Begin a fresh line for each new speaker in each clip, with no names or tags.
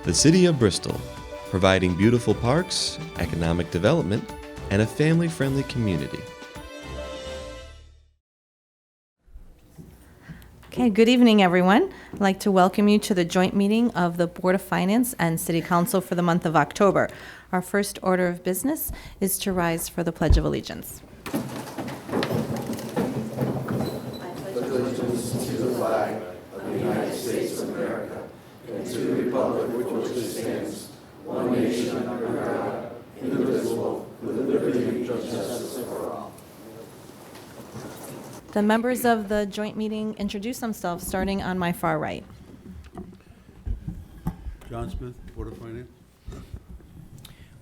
The City of Bristol, providing beautiful parks, economic development, and a family-friendly community.
Okay, good evening, everyone. I'd like to welcome you to the joint meeting of the Board of Finance and City Council for the month of October. Our first order of business is to rise for the Pledge of Allegiance. The members of the joint meeting introduce themselves, starting on my far right.
John Smith, Board of Finance.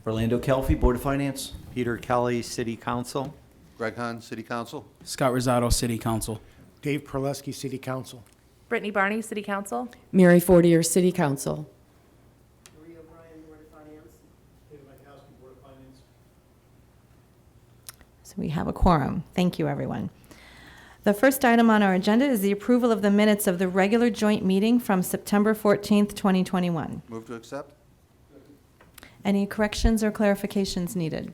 Orlando Kelfi, Board of Finance.
Peter Kelly, City Council.
Greg Hahn, City Council.
Scott Rosado, City Council.
Dave Perleski, City Council.
Brittany Barney, City Council.
Mary Fortier, City Council.
Maria O'Brien, Board of Finance.
David Mikowski, Board of Finance.
So we have a quorum. Thank you, everyone. The first item on our agenda is the approval of the minutes of the regular joint meeting from September 14th, 2021.
Move to accept.
Any corrections or clarifications needed?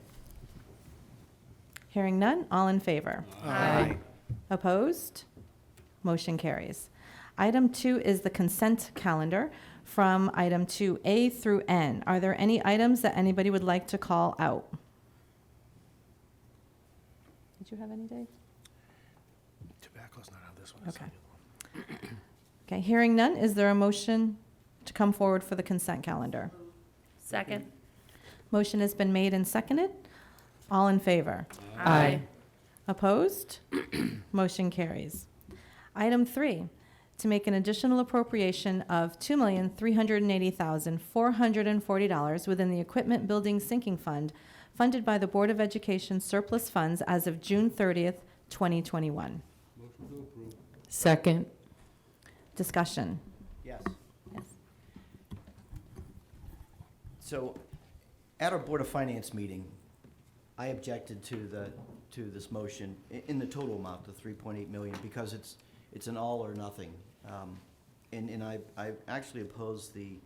Hearing none, all in favor?
Aye.
Opposed? Motion carries. Item 2 is the consent calendar from item 2A through N. Are there any items that anybody would like to call out? Did you have any, Dave?
Tobacco's not on this one.
Okay. Okay, hearing none, is there a motion to come forward for the consent calendar?
Second.
Motion has been made and seconded. All in favor?
Aye.
Opposed? Motion carries. Item 3, to make an additional appropriation of $2,380,440 within the Equipment Building Sinking Fund, funded by the Board of Education surplus funds as of June 30th, 2021.
Motion to approve.
Second.
Discussion.
Yes.
Yes.
So, at our Board of Finance meeting, I objected to this motion in the total amount, the 3.8 million, because it's an all or nothing. And I actually oppose the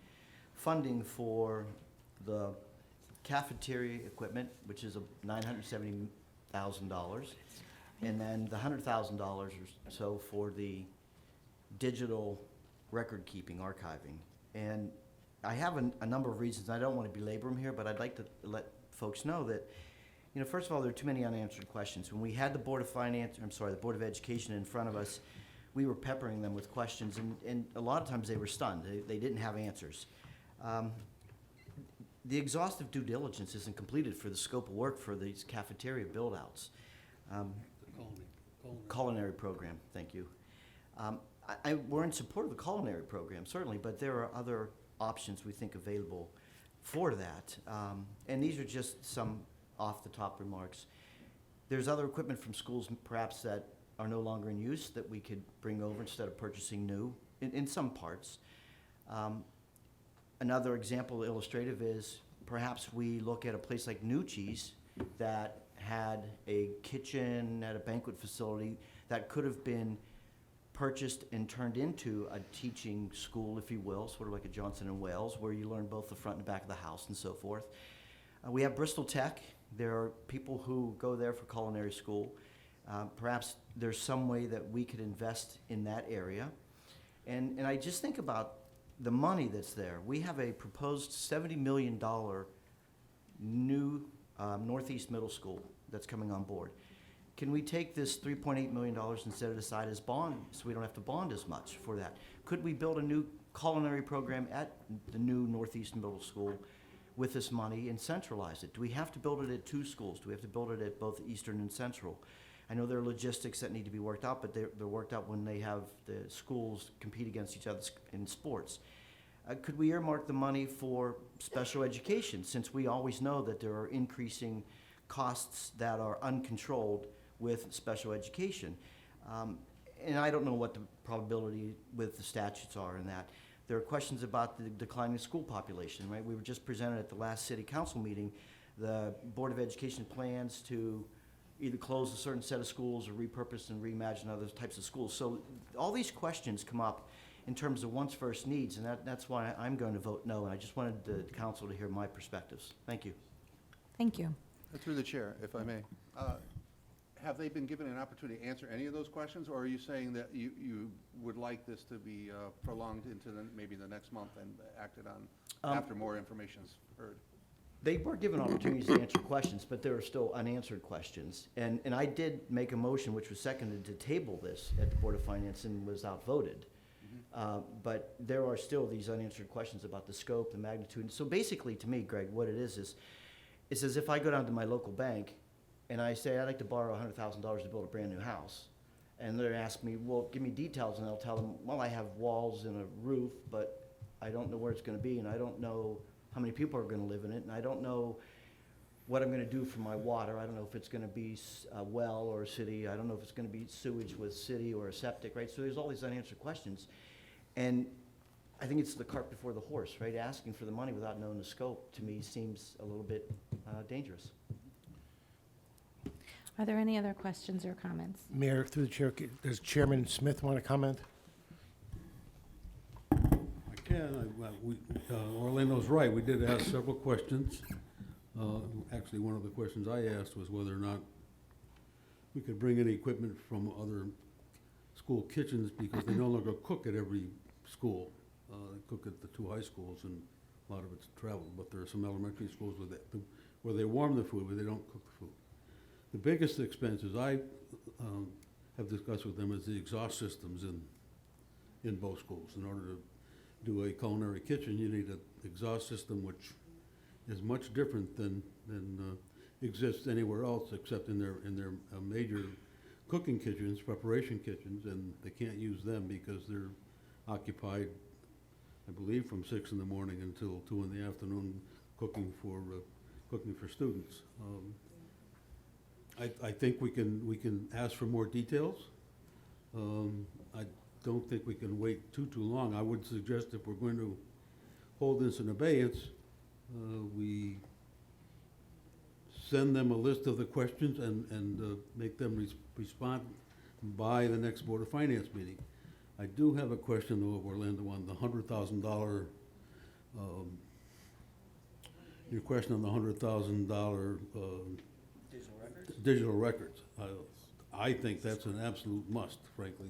funding for the cafeteria equipment, which is $970,000, and then the $100,000 or so for the digital record keeping, archiving. And I have a number of reasons. I don't want to belabor them here, but I'd like to let folks know that, you know, first of all, there are too many unanswered questions. When we had the Board of the Board of Education in front of us, we were peppering them with questions, and a lot of times they were stunned. They didn't have answers. The exhaustive due diligence isn't completed for the scope of work for these cafeteria build-outs. Culinary program, thank you. We're in support of the culinary program, certainly, but there are other options we think available for that. And these are just some off-the-top remarks. There's other equipment from schools perhaps that are no longer in use that we could bring over instead of purchasing new in some parts. Another example illustrative is perhaps we look at a place like Nucci's that had a kitchen at a banquet facility that could have been purchased and turned into a teaching school, if you will, sort of like a Johnson & Wales, where you learn both the front and back of the house and so forth. We have Bristol Tech. There are people who go there for culinary school. Perhaps there's some way that we could invest in that area. And I just think about the money that's there. We have a proposed $70 million new Northeast Middle School that's coming on board. Can we take this $3.8 million and set it aside as bond so we don't have to bond as much for that? Could we build a new culinary program at the new Northeast Middle School with this money and centralize it? Do we have to build it at two schools? Do we have to build it at both Eastern and Central? I know there are logistics that need to be worked out, but they're worked out when they have the schools compete against each other in sports. Could we earmark the money for special education, since we always know that there are increasing costs that are uncontrolled with special education? And I don't know what the probability with the statutes are in that. There are questions about the declining school population, right? We were just presented at the last city council meeting. The Board of Education plans to either close a certain set of schools or repurpose and reimagine other types of schools. So all these questions come up, in terms of one's first needs, and that's why I'm going to vote no, and I just wanted the council to hear my perspectives. Thank you.
Thank you.
Through the chair, if I may. Have they been given an opportunity to answer any of those questions, or are you saying that you would like this to be prolonged into maybe the next month and acted on after more information's heard?
They were given opportunities to answer questions, but there are still unanswered questions. And I did make a motion, which was seconded, to table this at the Board of Finance and was outvoted. But there are still these unanswered questions about the scope, the magnitude. So basically, to me, Greg, what it is it's as if I go down to my local bank and I say, I'd like to borrow $100,000 to build a brand-new house. And they ask me, well, give me details, and I'll tell them, well, I have walls and a roof, but I don't know where it's gonna be, and I don't know how many people are gonna live in it, and I don't know what I'm gonna do for my water. I don't know if it's gonna be a well or a city. I don't know if it's gonna be sewage with city or a septic, right? So there's all these unanswered questions. And I think it's the cart before the horse, right? Asking for the money without knowing the scope, to me, seems a little bit dangerous.
Are there any other questions or comments?
Mayor, through the chair, does Chairman Smith want to comment?
I can. Orlando's right. We did ask several questions. Actually, one of the questions I asked was whether or not we could bring any equipment from other school kitchens, because they no longer cook at every school. They cook at the two high schools, and a lot of it's travel. But there are some elementary schools where they warm the food, but they don't cook the food. The biggest expenses I have discussed with them is the exhaust systems in both schools. In order to do a culinary kitchen, you need an exhaust system which is much different than exists anywhere else, except in their major cooking kitchens, preparation kitchens, and they can't use them because they're occupied, I believe, from 6 in the morning until 2 in the afternoon, cooking for students. I think we can ask for more details. I don't think we can wait too long. I would suggest if we're going to hold this in abeyance, we send them a list of the questions and make them respond by the next Board of Finance meeting. I do have a question, though, of Orlando on the $100,000. Your question on the $100,000 digital records. I think that's an absolute must, frankly.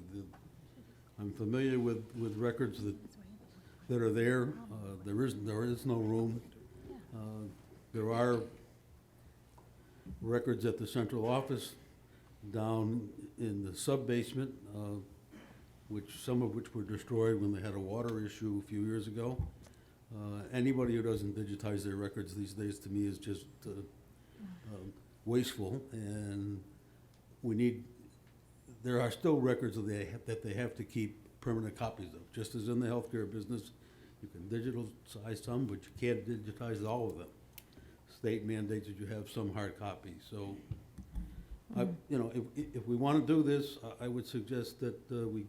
I'm familiar with records that are there. There is no room. There are records at the central office down in the sub-basement, some of which were destroyed when they had a water issue a few years ago. Anybody who doesn't digitize their records these days, to me, is just wasteful, and there are still records that they have to keep permanent copies of. Just as in the healthcare business, you can digitalize some, but you can't digitize all of them. State mandates that you have some hard copies. So, if we want to do this, I would suggest that we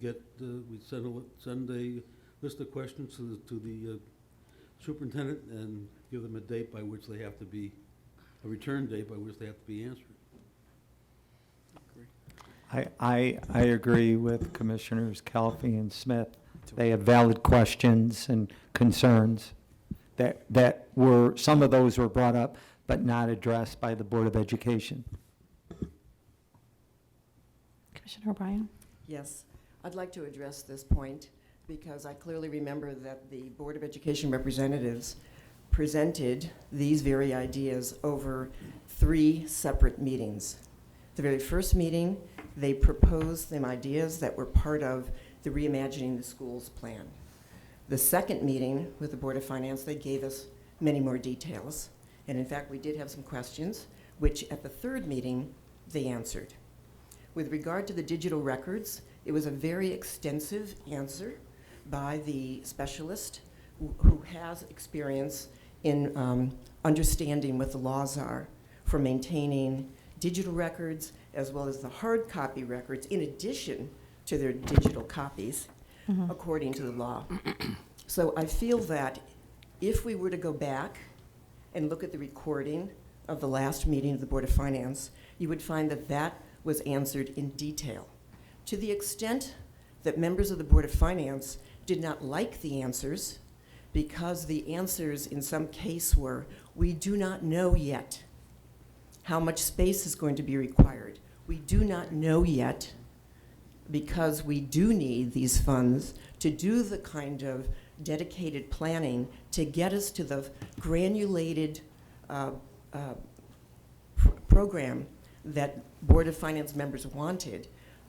send a list of questions to the superintendent and give them a date by which they have to be, a return date by which they have to be answered.
I agree with Commissioners Calfee and Smith. They have valid questions and concerns that were, some of those were brought up, but not addressed by the Board of Education.
Commissioner O'Brien?
Yes, I'd like to address this point because I clearly remember that the Board of Education representatives presented these very ideas over 3 separate meetings. The very first meeting, they proposed some ideas that were part of the Reimagining the Schools plan. The second meeting with the Board of Finance, they gave us many more details. And in fact, we did have some questions, which at the third meeting, they answered. With regard to the digital records, it was a very extensive answer by the specialist who has experience in understanding what the laws are for maintaining digital records as well as the hard copy records in addition to their digital copies according to the law. So I feel that if we were to go back and look at the recording of the last meeting of the Board of Finance, you would find that that was answered in detail. To the extent that members of the Board of Finance did not like the answers because the answers in some case were, we do not know yet how much space is going to be required. We do not know yet because we do need these funds to do the kind of dedicated planning to get us to the granulated program that Board of Finance members wanted.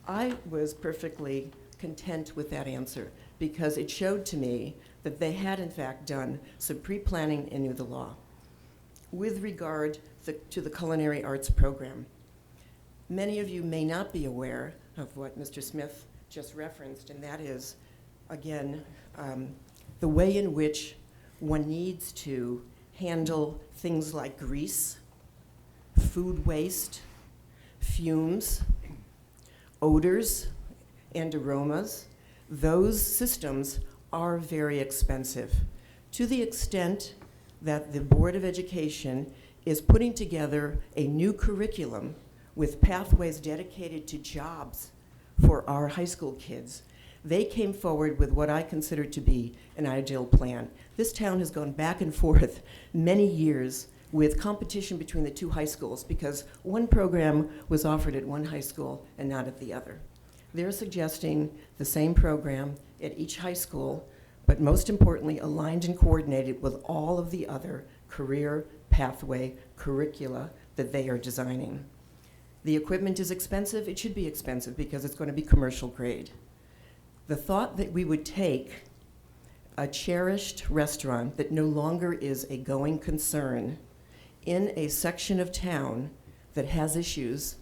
I was perfectly content with that answer because it showed to me that they had in fact done some pre-planning and knew the law. With regard to the culinary arts program, many of you may not be aware of what Mr. Smith just referenced, and that is, again, the way in which one needs to handle things like grease, food waste, fumes, odors, and aromas. Those systems are very expensive, to the extent that the Board of Education is putting together a new curriculum with pathways dedicated to jobs for our high school kids. They came forward with what I consider to be an ideal plan. This town has gone back and forth many years with competition between the two high schools because one program was offered at one high school and not at the other. They're suggesting the same program at each high school, but most importantly, aligned and coordinated with all of the other career pathway curricula that they are designing. The equipment is expensive. It should be expensive because it's going to be commercial grade. The thought that we would take a cherished restaurant that no longer is a going concern in a section of town that has issues,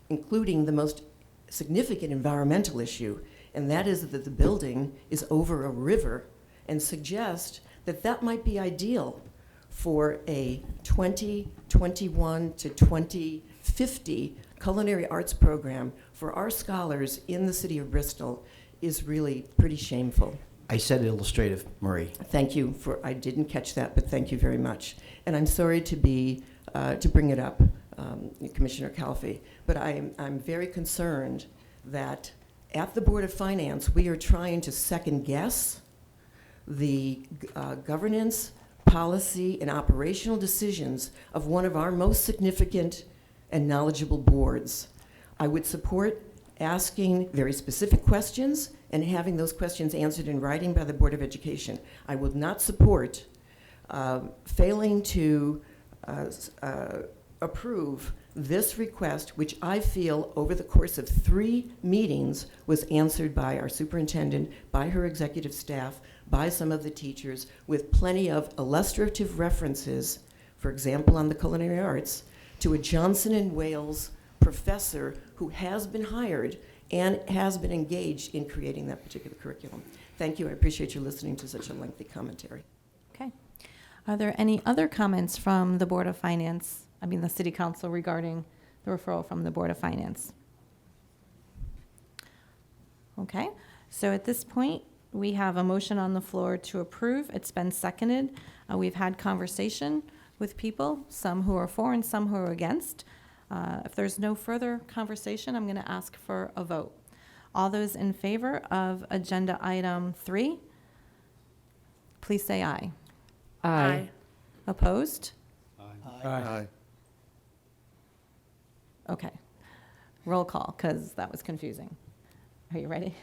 including the most significant environmental issue, and that is that the building is over a river, and suggest that that might be ideal for a 2021 to 2050 culinary arts program for our scholars in the city of Bristol is really pretty shameful.
I said illustrative, Marie.
Thank you for, I didn't catch that, but thank you very much. And I'm sorry to bring it up, Commissioner Calfee, but I'm very concerned that at the Board of Finance, we are trying to second guess the governance, policy, and operational decisions of one of our most significant and knowledgeable boards. I would support asking very specific questions and having those questions answered in writing by the Board of Education. I would not support failing to approve this request, which I feel over the course of 3 meetings was answered by our superintendent, by her executive staff, by some of the teachers, with plenty of illustrative references, for example, on the culinary arts, to a Johnson & Wales professor who has been hired and has been engaged in creating that particular curriculum. Thank you. I appreciate you listening to such a lengthy commentary.
Okay. Are there any other comments from the Board of Finance, the City Council, regarding the referral from the Board of Finance? Okay. So at this point, we have a motion on the floor to approve. It's been seconded. We've had conversation with people, some who are for and some who are against. If there's no further conversation, I'm going to ask for a vote. All those in favor of agenda item 3, please say aye.
Aye.
Opposed?
Aye.
Okay. Roll call, because that was confusing. Are you ready?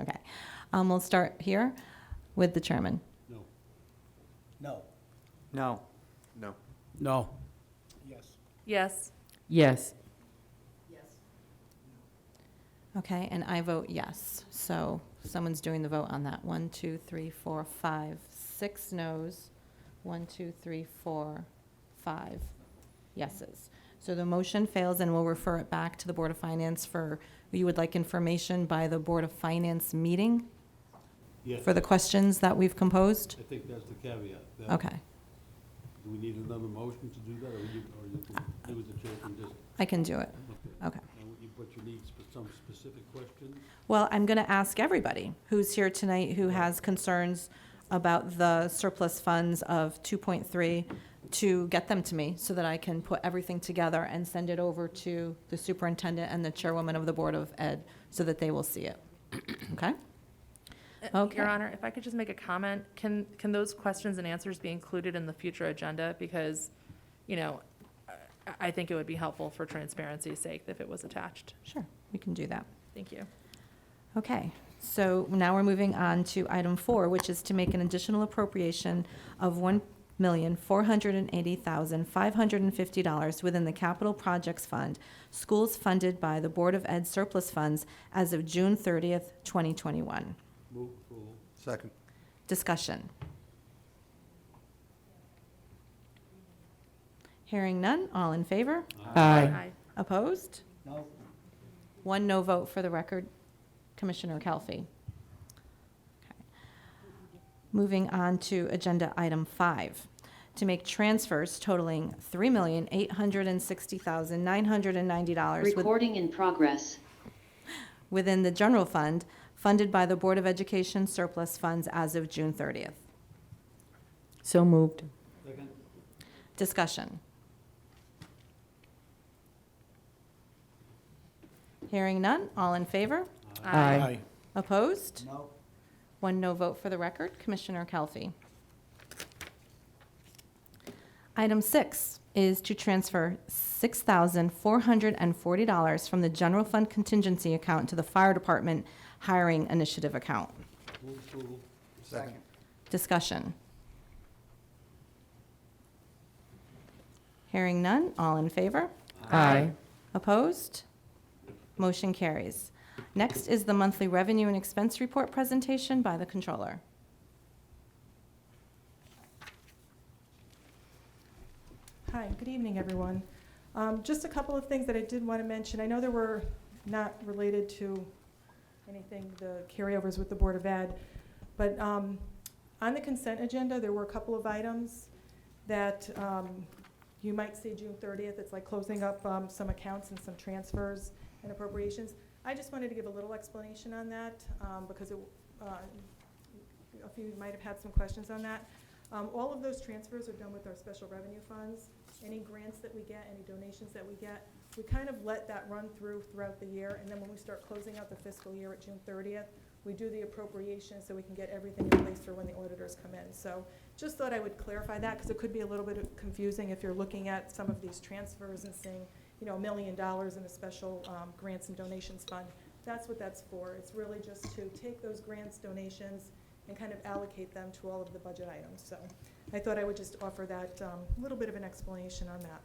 Okay. We'll start here with the chairman.
No.
No.
No.
No.
No.
Yes.
Yes.
Okay, and I vote yes. So someone's doing the vote on that. 1, 2, 3, 4, 5, 6 noes. 1, 2, 3, 4, 5 yeses. So the motion fails, and we'll refer it back to the Board of Finance for, you would like information by the Board of Finance meeting
Yes.
for the questions that we've composed?
I think that's the caveat.
Okay,
Do we need another motion to do that, or you can do it, the chair can just,
I can do it. Okay.
but you need some specific questions?
Well, I'm going to ask everybody who's here tonight who has concerns about the surplus funds of 2.3 to get them to me so that I can put everything together and send it over to the superintendent and the chairwoman of the Board of Ed so that they will see it. Okay? Okay.
Your Honor, if I could just make a comment, can those questions and answers be included in the future agenda? Because, I think it would be helpful for transparency's sake if it was attached.
Sure, we can do that.
Thank you.
Okay, so now we're moving on to item 4, which is to make an additional appropriation of $1,480,550 within the Capital Projects Fund, schools funded by the Board of Ed surplus funds as of June 30th, 2021.
Move approval.
Second.
Discussion. Hearing none, all in favor?
Aye.
Opposed?
No.
1 no vote for the record, Commissioner Calfee. Okay. Moving on to agenda item 5, to make transfers totaling $3,860,990
Recording in progress.
within the general fund funded by the Board of Education surplus funds as of June 30th.
So moved.
Second.
Discussion. Hearing none, all in favor?
Aye.
Opposed?
No.
1 no vote for the record, Commissioner Calfee. Item 6 is to transfer $6,440 from the general fund contingency account to the fire department hiring initiative account.
Move approval.
Second.
Discussion. Hearing none, all in favor?
Aye.
Opposed? Motion carries. Next is the monthly revenue and expense report presentation by the controller.
Hi, good evening, everyone. Just a couple of things that I did want to mention. I know there were not related to anything, the carryovers with the Board of Ed, but on the consent agenda, there were a couple of items that you might see June 30th. It's like closing up some accounts and some transfers and appropriations. I just wanted to give a little explanation on that because a few might have had some questions on that. All of those transfers are done with our special revenue funds. Any grants that we get, any donations that we get, we kind of let that run throughout the year, and then when we start closing out the fiscal year at June 30th, we do the appropriation so we can get everything in place for when the auditors come in. So just thought I would clarify that because it could be a little bit confusing if you're looking at some of these transfers and seeing, $1 million in a special grants and donations fund. That's what that's for. It's really just to take those grants, donations, and kind of allocate them to all of the budget items. So I thought I would just offer that little bit of an explanation on that.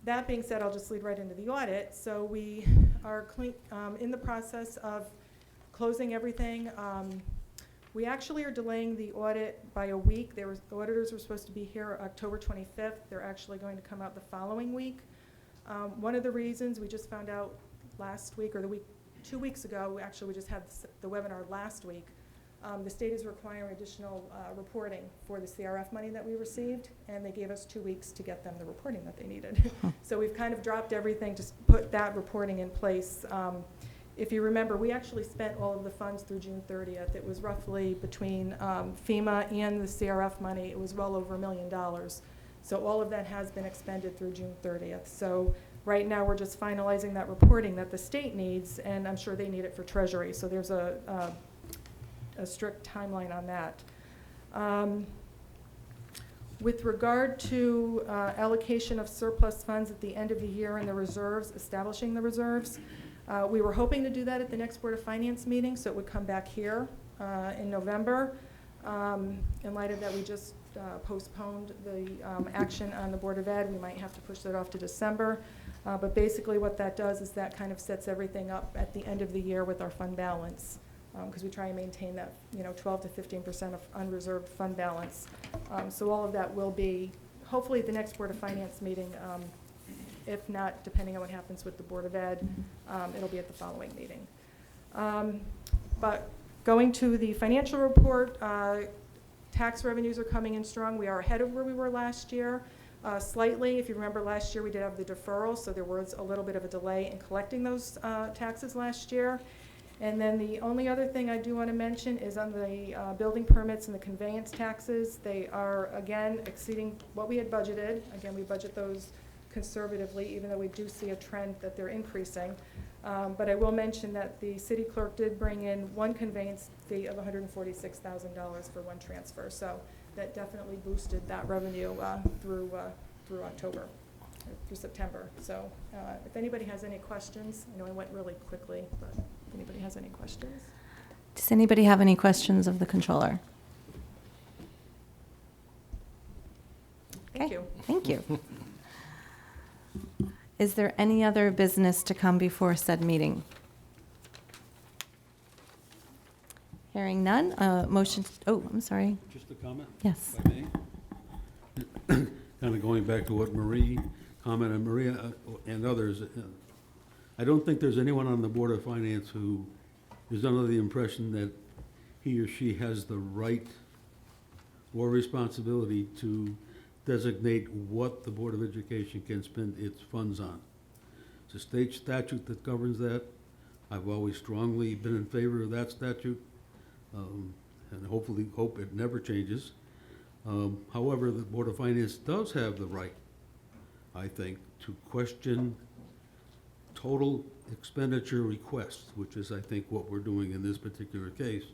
That being said, I'll just lead right into the audit. So we are in the process of closing everything. We actually are delaying the audit by a week. The auditors were supposed to be here October 25th. They're actually going to come out the following week. One of the reasons we just found out last week, or 2 weeks ago, we just had the webinar last week. The state is requiring additional reporting for the CRF money that we received, and they gave us 2 weeks to get them the reporting that they needed. So we've kind of dropped everything to put that reporting in place. If you remember, we actually spent all of the funds through June 30th. It was roughly between FEMA and the CRF money, it was well over $1 million. So all of that has been expended through June 30th. So right now we're just finalizing that reporting that the state needs, and I'm sure they need it for Treasury. So there's a strict timeline on that. With regard to allocation of surplus funds at the end of the year and the reserves, establishing the reserves, we were hoping to do that at the next Board of Finance meeting, so it would come back here in November. In light of that, we just postponed the action on the Board of Ed. We might have to push that off to December. But basically what that does is that kind of sets everything up at the end of the year with our fund balance, because we try and maintain that 12 to 15% of unreserved fund balance. So all of that will be, hopefully at the next Board of Finance meeting. If not, depending on what happens with the Board of Ed, it'll be at the following meeting. But going to the financial report, tax revenues are coming in strong. We are ahead of where we were last year. Slightly, if you remember last year we did have the deferral, so there was a little bit of a delay in collecting those taxes last year. And then the only other thing I do want to mention is on the building permits and the conveyance taxes. They are, again, exceeding what we had budgeted. Again, we budget those conservatively, even though we do see a trend that they're increasing. But I will mention that the city clerk did bring in one conveyance fee of $146,000 for one transfer. So that definitely boosted that revenue through October, through September. So if anybody has any questions, I know I went really quickly, but if anybody has any questions.
Does anybody have any questions of the controller?
Thank
Okay,
you.
Thank you. Is there any other business to come before said meeting? Hearing none, motion, I'm sorry.
Just a comment?
Yes.
If I may. Kind of going back to what Marie commented, Maria and others, I don't think there's anyone on the Board of Finance who is under the impression that he or she has the right or responsibility to designate what the Board of Education can spend its funds on. It's a state statute that governs that. I've always strongly been in favor of that statute, and hopefully hope it never changes. However, the Board of Finance does have the right, I think, to question total expenditure requests, which is, I think, what we're doing in this particular case.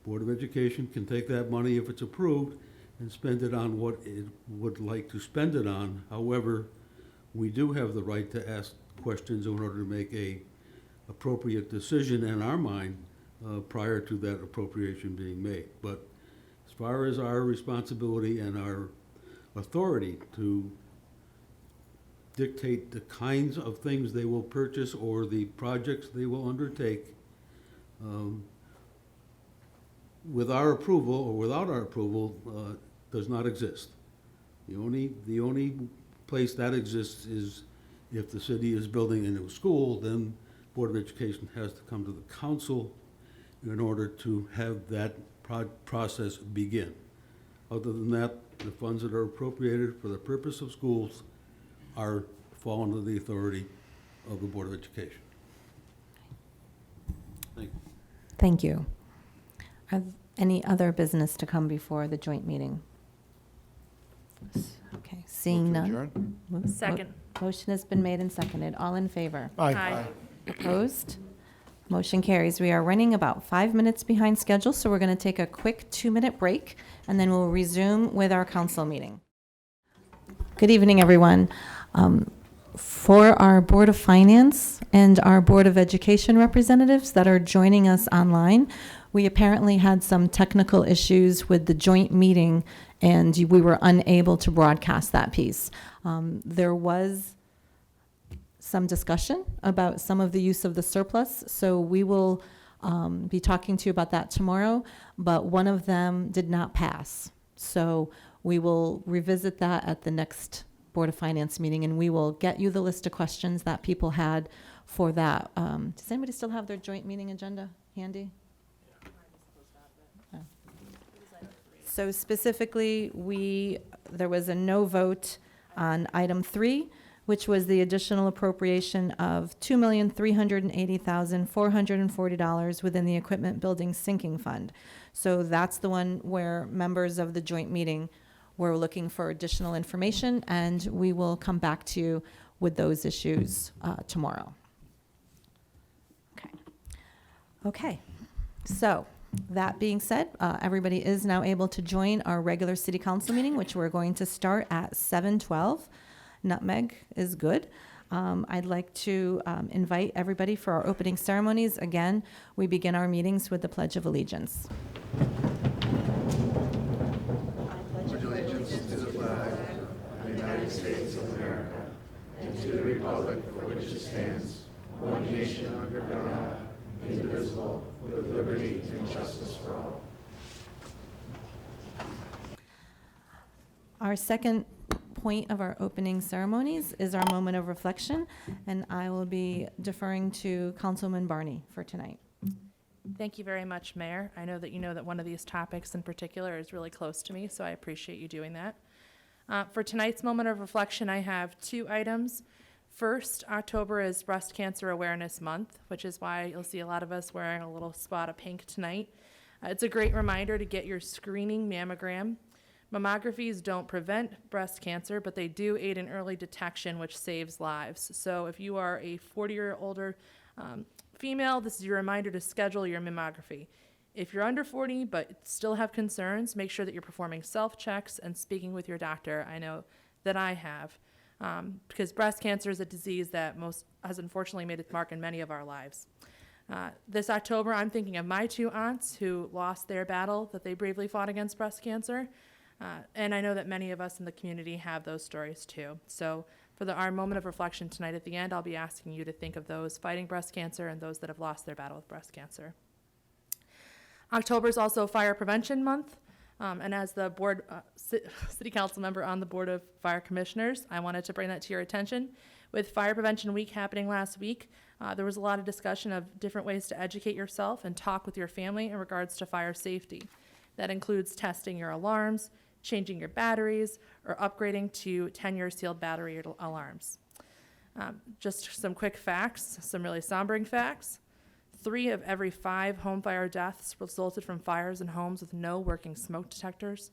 Board of Education can take that money, if it's approved, and spend it on what it would like to spend it on. However, we do have the right to ask questions in order to make a appropriate decision in our mind prior to that appropriation being made. But as far as our responsibility and our authority to dictate the kinds of things they will purchase or the projects they will undertake, with our approval or without our approval, does not exist. The only place that exists is if the city is building a new school, then Board of Education has to come to the council in order to have that process begin. Other than that, the funds that are appropriated for the purpose of schools fall under the authority of the Board of Education. Thank you.
Thank you. Are any other business to come before the joint meeting? Okay, seeing none.
Second.
Motion has been made and seconded. All in favor?
Aye.
Opposed? Motion carries. We are running about 5 minutes behind schedule, so we're going to take a quick 2-minute break, and then we'll resume with our council meeting. Good evening, everyone. For our Board of Finance and our Board of Education representatives that are joining us online, we apparently had some technical issues with the joint meeting, and we were unable to broadcast that piece. There was some discussion about some of the use of the surplus, so we will be talking to you about that tomorrow, but one of them did not pass. So we will revisit that at the next Board of Finance meeting, and we will get you the list of questions that people had for that. Does anybody still have their joint meeting agenda handy? Oh. So specifically, there was a no vote on item 3, which was the additional appropriation of $2,380,440 within the Equipment Building Sinking Fund. So that's the one where members of the joint meeting were looking for additional information, and we will come back to you with those issues tomorrow. Okay. So that being said, everybody is now able to join our regular city council meeting, which we're going to start at 7:12. Nutmeg is good. I'd like to invite everybody for our opening ceremonies. Again, we begin our meetings with the Pledge of Allegiance. Our second point of our opening ceremonies is our moment of reflection, and I will be deferring to Councilman Barney for tonight.
Thank you very much, Mayor. I know that you know that one of these topics in particular is really close to me, so I appreciate you doing that. For tonight's moment of reflection, I have 2 items. First, October is Breast Cancer Awareness Month, which is why you'll see a lot of us wearing a little spot of pink tonight. It's a great reminder to get your screening mammogram. Mammographies don't prevent breast cancer, but they do aid in early detection, which saves lives. So if you are a 40 or older Female, this is your reminder to schedule your mammography. If you're under 40 but still have concerns, make sure that you're performing self-checks and speaking with your doctor. I know that I have, because breast cancer is a disease that has unfortunately made its mark in many of our lives. This October, I'm thinking of my 2 aunts who lost their battle that they bravely fought against breast cancer. And I know that many of us in the community have those stories too. So for our moment of reflection tonight at the end, I'll be asking you to think of those fighting breast cancer and those that have lost their battle with breast cancer. October is also Fire Prevention Month. And as the board, city council member on the Board of Fire Commissioners, I wanted to bring that to your attention. With Fire Prevention Week happening last week, there was a lot of discussion of different ways to educate yourself and talk with your family in regards to fire safety. That includes testing your alarms, changing your batteries, or upgrading to 10-year sealed battery alarms. Just some quick facts, some really sombering facts. 3 of every 5 home fire deaths resulted from fires in homes with no working smoke detectors.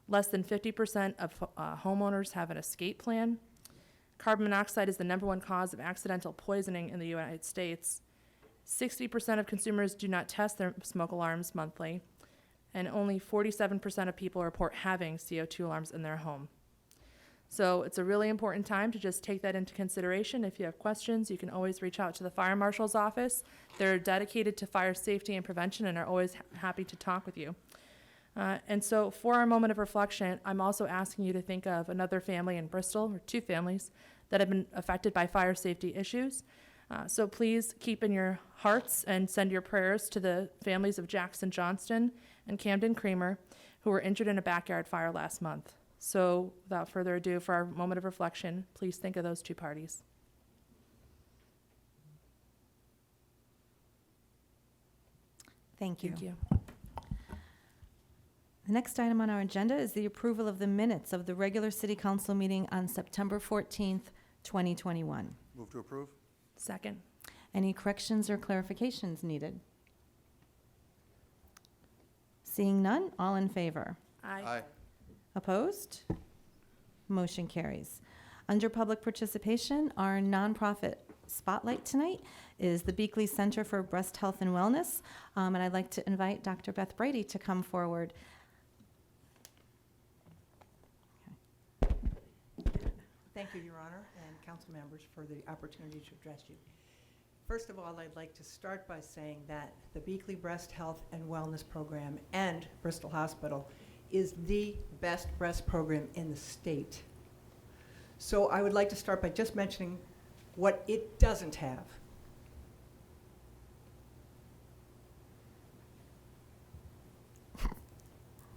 Less than 50% of homeowners have an escape plan. Carbon monoxide is the #1 cause of accidental poisoning in the United States. 60% of consumers do not test their smoke alarms monthly, and only 47% of people report having CO2 alarms in their home. So it's a really important time to just take that into consideration. If you have questions, you can always reach out to the fire marshal's office. They're dedicated to fire safety and prevention and are always happy to talk with you. And so for our moment of reflection, I'm also asking you to think of another family in Bristol, or 2 families, that have been affected by fire safety issues. So please keep in your hearts and send your prayers to the families of Jackson Johnston and Camden Creamer, who were injured in a backyard fire last month. So without further ado, for our moment of reflection, please think of those 2 parties.
Thank you.
Thank you.
The next item on our agenda is the approval of the minutes of the regular city council meeting on September 14th, 2021.
Move to approve?
Second.
Any corrections or clarifications needed? Seeing none, all in favor?
Aye.
Opposed? Motion carries. Under public participation, our nonprofit spotlight tonight is the Beakley Center for Breast Health and Wellness, and I'd like to invite Dr. Beth Brady to come forward.
Thank you, Your Honor, and council members for the opportunity to address you. First of all, I'd like to start by saying that the Beakley Breast Health and Wellness Program and Bristol Hospital is the best breast program in the state. So I would like to start by just mentioning what it doesn't have.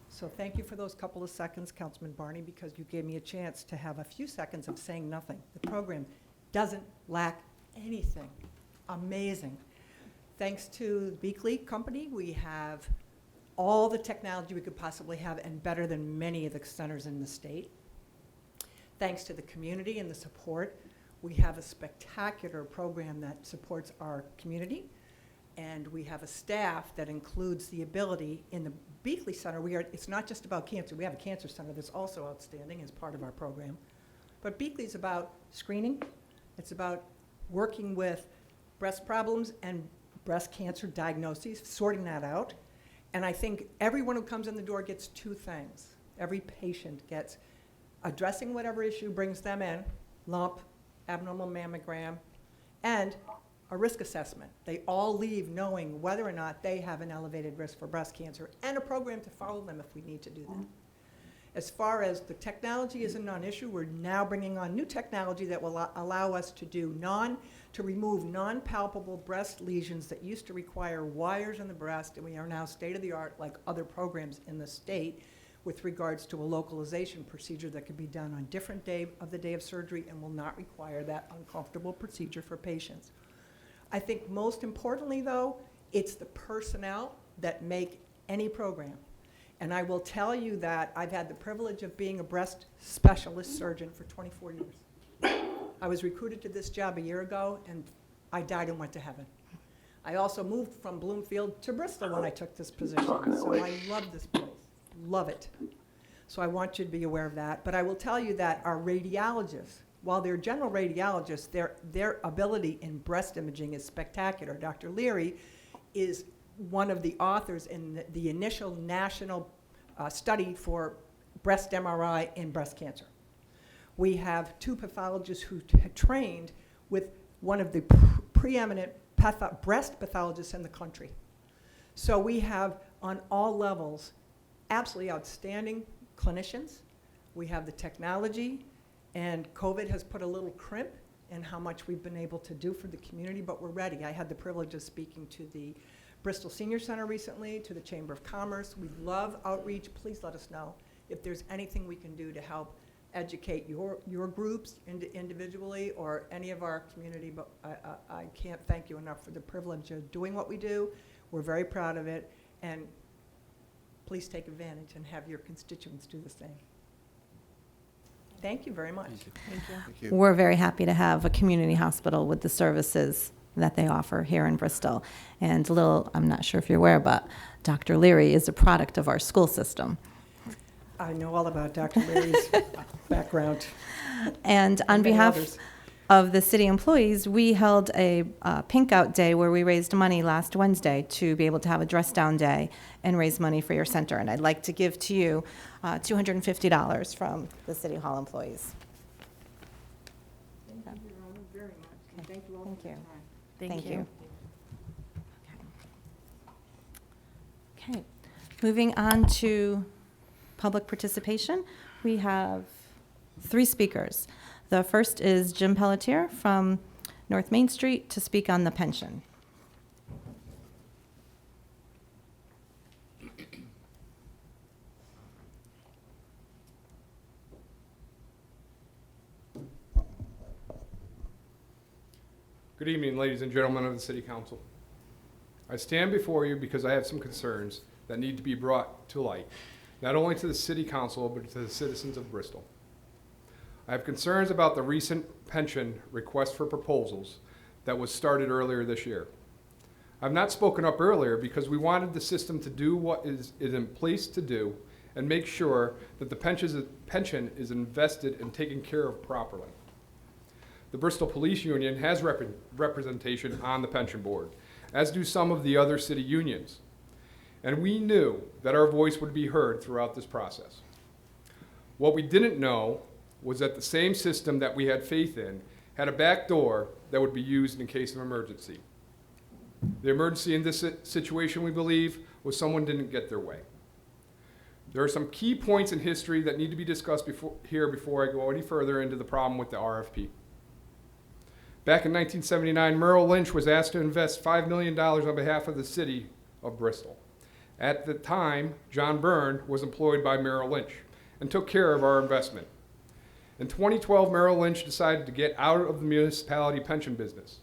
So thank you for those couple of seconds, Councilman Barney, because you gave me a chance to have a few seconds of saying nothing. The program doesn't lack anything. Amazing. Thanks to the Beakley Company, we have all the technology we could possibly have and better than many of the centers in the state. Thanks to the community and the support, we have a spectacular program that supports our community. And we have a staff that includes the ability in the Beakley Center. It's not just about cancer. We have a cancer center that's also outstanding as part of our program. But Beakley's about screening. It's about working with breast problems and breast cancer diagnoses, sorting that out. And I think everyone who comes in the door gets 2 things. Every patient gets addressing whatever issue brings them in, lump, abnormal mammogram, and a risk assessment. They all leave knowing whether or not they have an elevated risk for breast cancer and a program to follow them if we need to do that. As far as the technology is a non-issue, we're now bringing on new technology that will allow us to remove non-palpable breast lesions that used to require wires in the breast, and we are now state-of-the-art like other programs in the state with regards to a localization procedure that could be done on different day of the day of surgery and will not require that uncomfortable procedure for patients. I think most importantly, though, it's the personnel that make any program. And I will tell you that I've had the privilege of being a breast specialist surgeon for 24 years. I was recruited to this job a year ago, and I died and went to heaven. I also moved from Bloomfield to Bristol when I took this position, so I love this place, love it. So I want you to be aware of that. But I will tell you that our radiologists, while they're general radiologists, their ability in breast imaging is spectacular. Dr. Leary is one of the authors in the initial national study for breast MRI in breast cancer. We have 2 pathologists who had trained with one of the preeminent breast pathologists in the country. So we have, on all levels, absolutely outstanding clinicians. We have the technology, and COVID has put a little crimp in how much we've been able to do for the community, but we're ready. I had the privilege of speaking to the Bristol Senior Center recently, to the Chamber of Commerce. We love outreach. Please let us know if there's anything we can do to help educate your groups individually or any of our community, but I can't thank you enough for the privilege of doing what we do. We're very proud of it, and please take advantage and have your constituents do the same. Thank you very much.
Thank you.
We're very happy to have a community hospital with the services that they offer here in Bristol. And I'm not sure if you're aware, but Dr. Leary is a product of our school system.
I know all about Dr. Leary's background.
And on
many
behalf
others.
of the city employees, we held a pink out day where we raised money last Wednesday to be able to have a dress down day and raise money for your center. And I'd like to give to you $250 from the City Hall employees.
Thank you, Rona, very much. Thank you all
Thank
for your
you.
time.
Thank you. Okay. Moving on to public participation, we have 3 speakers. The first is Jim Pelletier from North Main Street to speak on the pension.
Good evening, ladies and gentlemen of the City Council. I stand before you because I have some concerns that need to be brought to light, not only to the City Council, but to the citizens of Bristol. I have concerns about the recent pension request for proposals that was started earlier this year. I've not spoken up earlier because we wanted the system to do what is in place to do and make sure that the pension is invested and taken care of properly. The Bristol Police Union has representation on the pension board, as do some of the other city unions. And we knew that our voice would be heard throughout this process. What we didn't know was that the same system that we had faith in had a back door that would be used in case of emergency. The emergency in this situation, we believe, was someone didn't get their way. There are some key points in history that need to be discussed before I go any further into the problem with the RFP. Back in 1979, Merrill Lynch was asked to invest $5 million on behalf of the city of Bristol. At the time, John Byrne was employed by Merrill Lynch and took care of our investment. In 2012, Merrill Lynch decided to get out of the municipality pension business.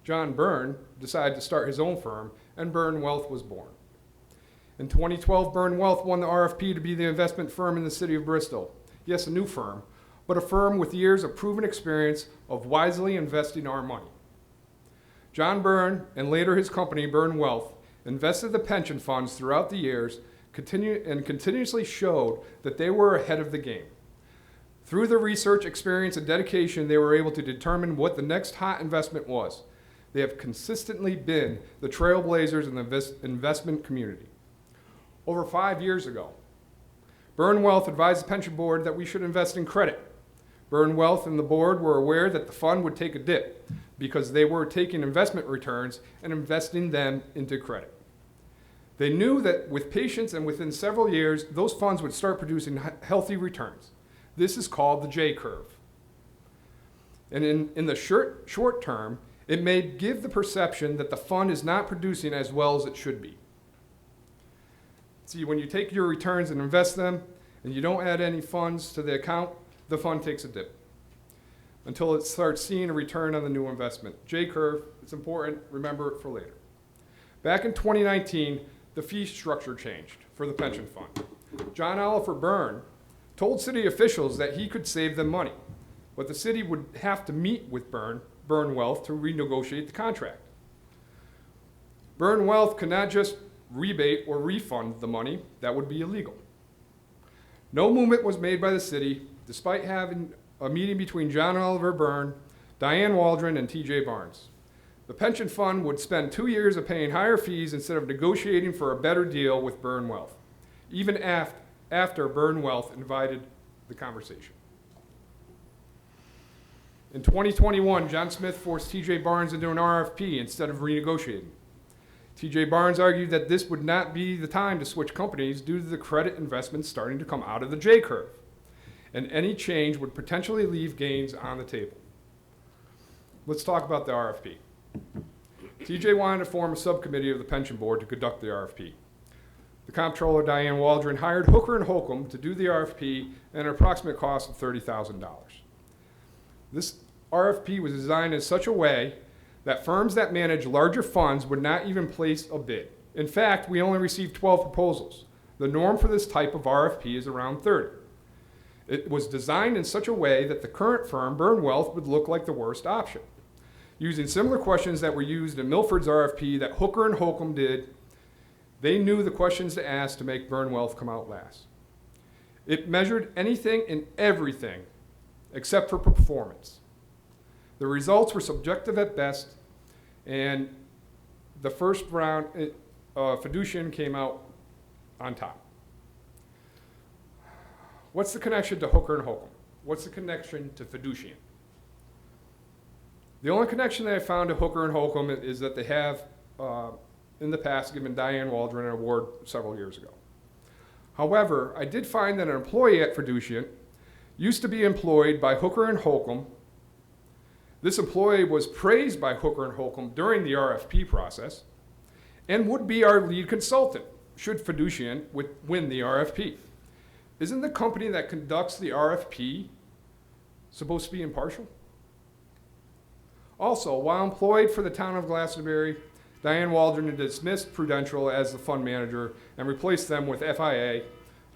John Byrne decided to start his own firm, and Byrne Wealth was born. In 2012, Byrne Wealth won the RFP to be the investment firm in the city of Bristol. Yes, a new firm, but a firm with years of proven experience of wisely investing our money. John Byrne, and later his company, Byrne Wealth, invested the pension funds throughout the years continuously showed that they were ahead of the game. Through the research, experience, and dedication, they were able to determine what the next hot investment was. They have consistently been the trailblazers in the investment community. Over 5 years ago, Byrne Wealth advised the pension board that we should invest in credit. Byrne Wealth and the board were aware that the fund would take a dip because they were taking investment returns and investing them into credit. They knew that with patience and within several years, those funds would start producing healthy returns. This is called the J curve. And in the short term, it may give the perception that the fund is not producing as well as it should be. See, when you take your returns and invest them, and you don't add any funds to the account, the fund takes a dip until it starts seeing a return on the new investment. J curve, it's important, remember it for later. Back in 2019, the fee structure changed for the pension fund. John Oliver Byrne told city officials that he could save them money, but the city would have to meet with Byrne Wealth to renegotiate the contract. Byrne Wealth could not just rebate or refund the money, that would be illegal. No movement was made by the city, despite having a meeting between John Oliver Byrne, Diane Waldron, and TJ Barnes. The pension fund would spend 2 years of paying higher fees instead of negotiating for a better deal with Byrne Wealth, even after Byrne Wealth invited the conversation. In 2021, John Smith forced TJ Barnes into an RFP instead of renegotiating. TJ Barnes argued that this would not be the time to switch companies due to the credit investments starting to come out of the J-curve, and any change would potentially leave gains on the table. Let's talk about the RFP. TJ wanted to form a subcommittee of the pension board to conduct the RFP. The comptroller, Diane Waldron, hired Hooker and Holcomb to do the RFP at an approximate cost of $30,000. This RFP was designed in such a way that firms that manage larger funds would not even place a bid. In fact, we only received 12 proposals. The norm for this type of RFP is around 30. It was designed in such a way that the current firm, Byrne Wealth, would look like the worst option. Using similar questions that were used in Milford's RFP that Hooker and Holcomb did, they knew the questions to ask to make Byrne Wealth come out last. It measured anything and everything except for performance. The results were subjective at best, and the first round, Fiducian came out on top. What's the connection to Hooker and Holcomb? What's the connection to Fiducian? The only connection that I found to Hooker and Holcomb is that they have, in the past, given Diane Waldron an award several years ago. However, I did find that an employee at Fiducian used to be employed by Hooker and Holcomb. This employee was praised by Hooker and Holcomb during the RFP process and would be our lead consultant should Fiducian win the RFP. Isn't the company that conducts the RFP supposed to be impartial? Also, while employed for the town of Glastonbury, Diane Waldron dismissed Prudential as the fund manager and replaced them with FIA,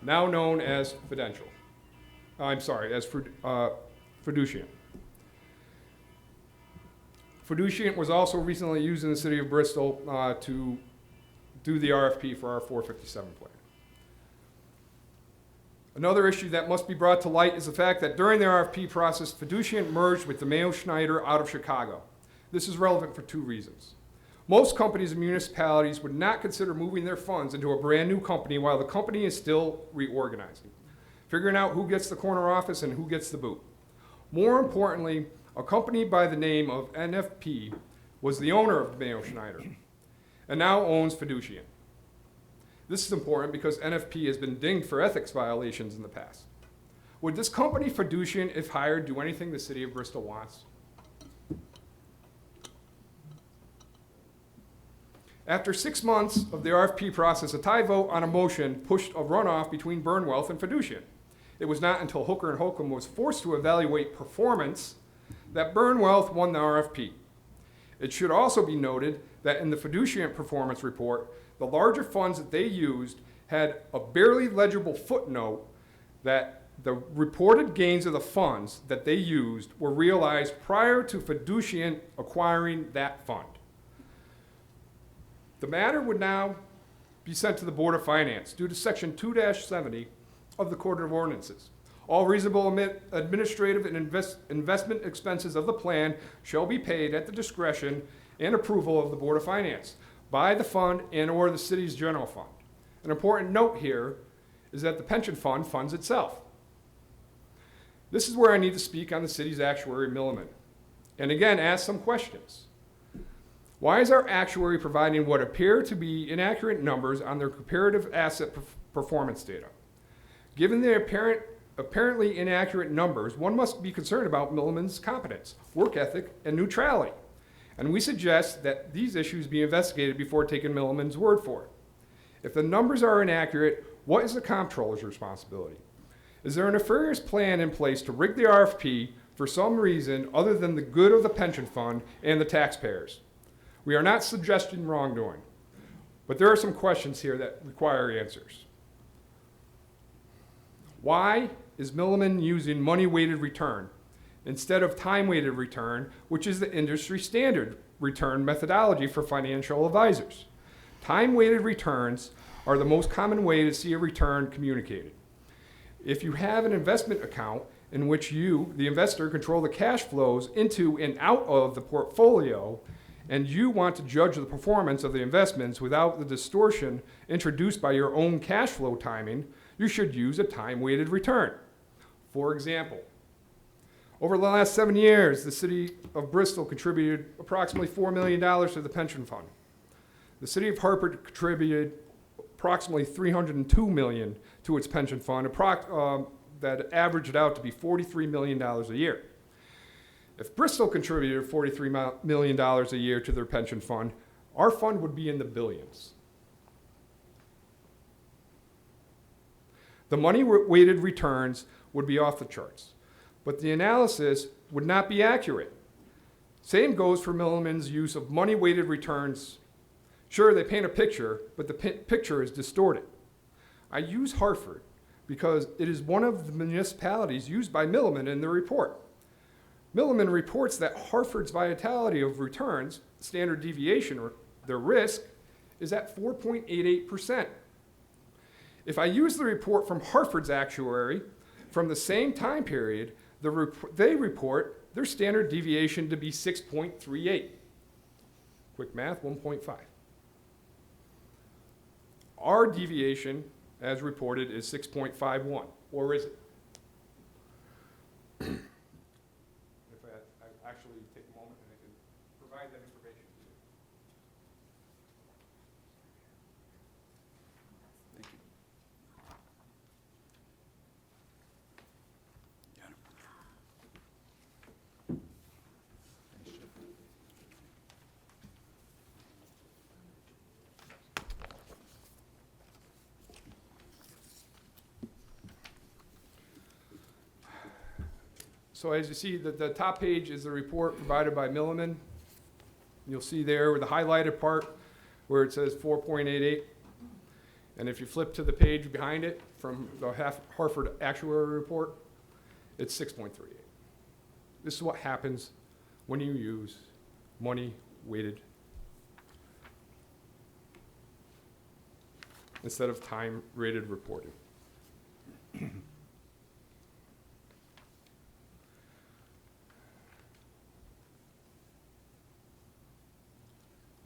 now known as Fiducian. Fiducian was also recently used in the city of Bristol to do the RFP for our 457 plan. Another issue that must be brought to light is the fact that during the RFP process, Fiducian merged with the Mayo Schneider out of Chicago. This is relevant for 2 reasons. Most companies and municipalities would not consider moving their funds into a brand new company while the company is still reorganizing, figuring out who gets the corner office and who gets the boot. More importantly, a company by the name of NFP was the owner of Mayo Schneider and now owns Fiducian. This is important because NFP has been dinged for ethics violations in the past. Would this company, Fiducian, if hired, do anything the city of Bristol wants? After 6 months of the RFP process, a tie vote on a motion pushed a runoff between Byrne Wealth and Fiducian. It was not until Hooker and Holcomb was forced to evaluate performance that Byrne Wealth won the RFP. It should also be noted that in the Fiducian performance report, the larger funds that they used had a barely legible footnote that the reported gains of the funds that they used were realized prior to Fiducian acquiring that fund. The matter would now be sent to the Board of Finance due to Section 2-70 of the Code of Ordinances. All reasonable administrative and investment expenses of the plan shall be paid at the discretion and approval of the Board of Finance by the fund and or the city's general fund. An important note here is that the pension fund funds itself. This is where I need to speak on the city's actuary, Milliman, and again ask some questions. Why is our actuary providing what appear to be inaccurate numbers on their comparative asset performance data? Given the apparently inaccurate numbers, one must be concerned about Milliman's competence, work ethic, and neutrality. And we suggest that these issues be investigated before taking Milliman's word for it. If the numbers are inaccurate, what is the comptroller's responsibility? Is there a nefarious plan in place to rig the RFP for some reason other than the good of the pension fund and the taxpayers? We are not suggesting wrongdoing, but there are some questions here that require answers. Why is Milliman using money-weighted return instead of time-weighted return, which is the industry standard return methodology for financial advisors? Time-weighted returns are the most common way to see a return communicated. If you have an investment account in which you, the investor, control the cash flows into and out of the portfolio, and you want to judge the performance of the investments without the distortion introduced by your own cash flow timing, you should use a time-weighted return. For example, over the last 7 years, the city of Bristol contributed approximately $4 million to the pension fund. The city of Hartford contributed approximately $302 million to its pension fund, that averaged out to be $43 million a year. If Bristol contributed $43 million a year to their pension fund, our fund would be in the billions. The money-weighted returns would be off the charts, but the analysis would not be accurate. Same goes for Milliman's use of money-weighted returns. Sure, they paint a picture, but the picture is distorted. I use Hartford because it is one of the municipalities used by Milliman in the report. Milliman reports that Hartford's vitality of returns, standard deviation, or their risk, is at 4.88%. If I use the report from Hartford's actuary from the same time period, they report their standard deviation to be 6.38. Quick math, 1.5. Our deviation, as reported, is 6.51, or is it? If I actually take a moment and I can provide that information to you. Thank you. So as you see, the top page is the report provided by Milliman. You'll see there with the highlighted part where it says 4.88. And if you flip to the page behind it from the Hartford Actuary Report, it's 6.38. This is what happens when you use money-weighted instead of time-rated reporting.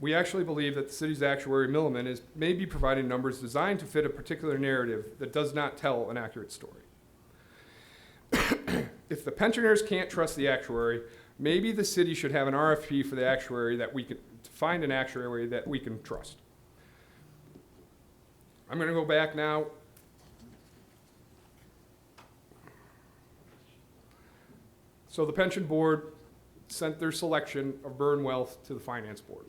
We actually believe that the city's actuary, Milliman, may be providing numbers designed to fit a particular narrative that does not tell an accurate story. If the pensioners can't trust the actuary, maybe the city should have an RFP for the actuary to find an actuary that we can trust. I'm going to go back now. So the pension board sent their selection of Burn Wealth to the finance board.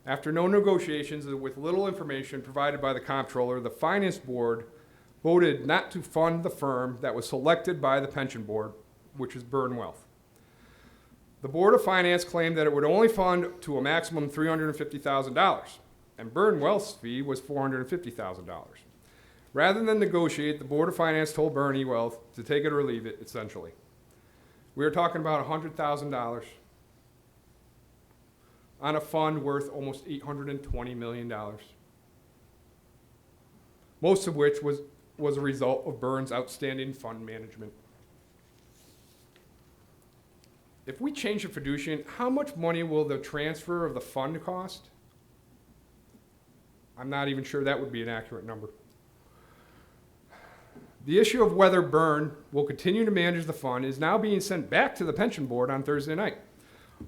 After no negotiations and with little information provided by the comptroller, the finance board voted not to fund the firm that was selected by the pension board, which is Burn Wealth. The Board of Finance claimed that it would only fund to a maximum of $350,000, and Burn Wealth's fee was $450,000. Rather than negotiate, the Board of Finance told Burn Wealth to take it or leave it, essentially. We are talking about $100,000 on a fund worth almost $820 million, most of which was a result of Burn's outstanding fund management. If we change the fiducian, how much money will the transfer of the fund cost? I'm not even sure that would be an accurate number. The issue of whether Burn will continue to manage the fund is now being sent back to the pension board on Thursday night,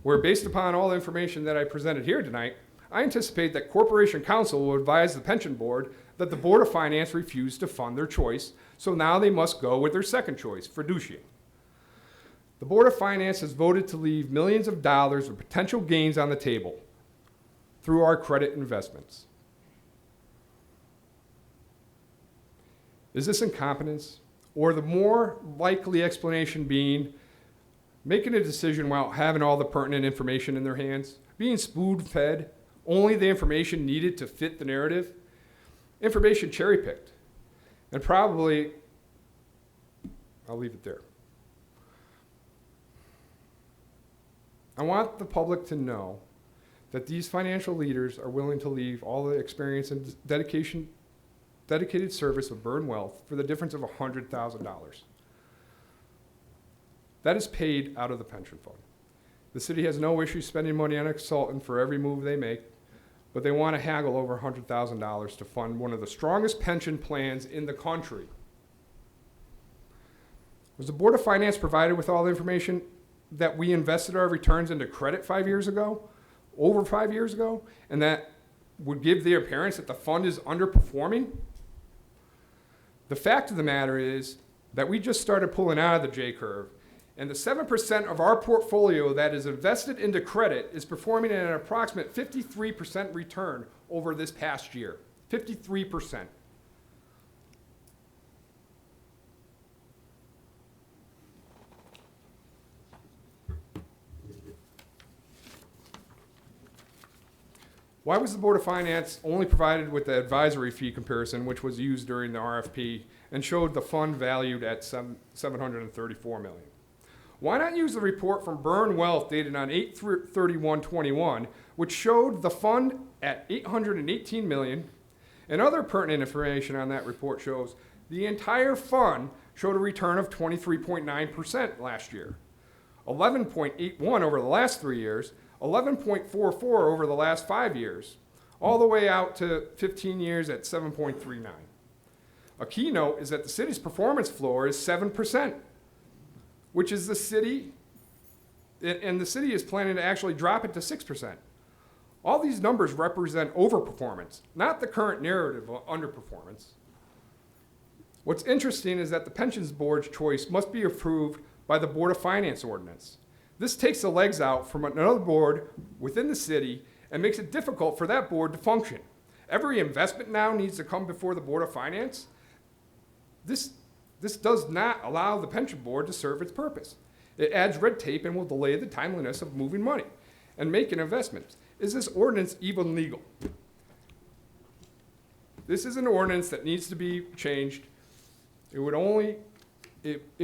where, based upon all the information that I presented here tonight, I anticipate that Corporation Counsel will advise the pension board that the Board of Finance refused to fund their choice, so now they must go with their second choice, fiducian. The Board of Finance has voted to leave millions of dollars of potential gains on the table through our credit investments. Is this incompetence, or the more likely explanation being making a decision while having all the pertinent information in their hands, being spoon-fed only the information needed to fit the narrative, information cherry-picked, and probably, I'll leave it there. I want the public to know that these financial leaders are willing to leave all the experience and dedication dedicated service of Burn Wealth for the difference of $100,000. That is paid out of the pension fund. The city has no issue spending money on a consultant for every move they make, but they want to haggle over $100,000 to fund one of the strongest pension plans in the country. Was the Board of Finance provided with all the information that we invested our returns into credit 5 years ago, over 5 years ago, and that would give the appearance that the fund is underperforming? The fact of the matter is that we just started pulling out of the J-curve, and the 7% of our portfolio that is invested into credit is performing at an approximate 53% return over this past year. 53%. Why was the Board of Finance only provided with the advisory fee comparison, which was used during the RFP and showed the fund valued at $734 million? Why not use the report from Burn Wealth dated on 8/31/21, which showed the fund at $818 million, and other pertinent information on that report shows the entire fund showed a return of 23.9% last year, 11.81 over the last 3 years, 11.44 over the last 5 years, all the way out to 15 years at 7.39. A keynote is that the city's performance floor is 7%, which is the city, and the city is planning to actually drop it to 6%. All these numbers represent overperformance, not the current narrative of underperformance. What's interesting is that the Pensions Board's choice must be approved by the Board of Finance ordinance. This takes the legs out from another board within the city and makes it difficult for that board to function. Every investment now needs to come before the Board of Finance. This does not allow the pension board to serve its purpose. It adds red tape and will delay the timeliness of moving money and making investments. Is this ordinance even legal? This is an ordinance that needs to be changed. It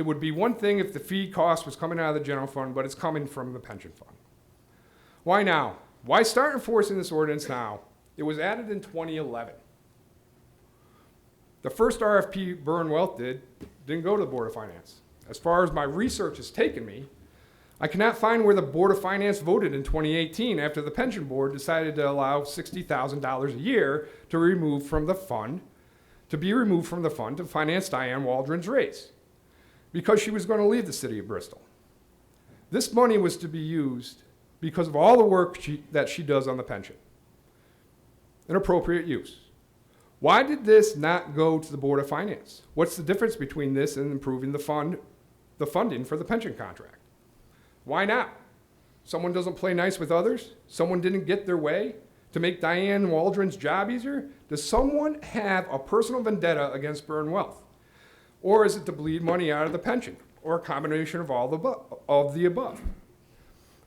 would be one thing if the fee cost was coming out of the general fund, but it's coming from the pension fund. Why now? Why start enforcing this ordinance now? It was added in 2011. The first RFP Burn Wealth didn't go to the Board of Finance. As far as my research has taken me, I cannot find where the Board of Finance voted in 2018 after the pension board decided to allow $60,000 a year to be removed from the fund to finance Diane Waldron's race, because she was going to leave the city of Bristol. This money was to be used because of all the work that she does on the pension. An appropriate use. Why did this not go to the Board of Finance? What's the difference between this and improving the funding for the pension contract? Why not? Someone doesn't play nice with others? Someone didn't get their way to make Diane Waldron's job easier? Does someone have a personal vendetta against Burn Wealth? Or is it to bleed money out of the pension, or a combination of all of the above?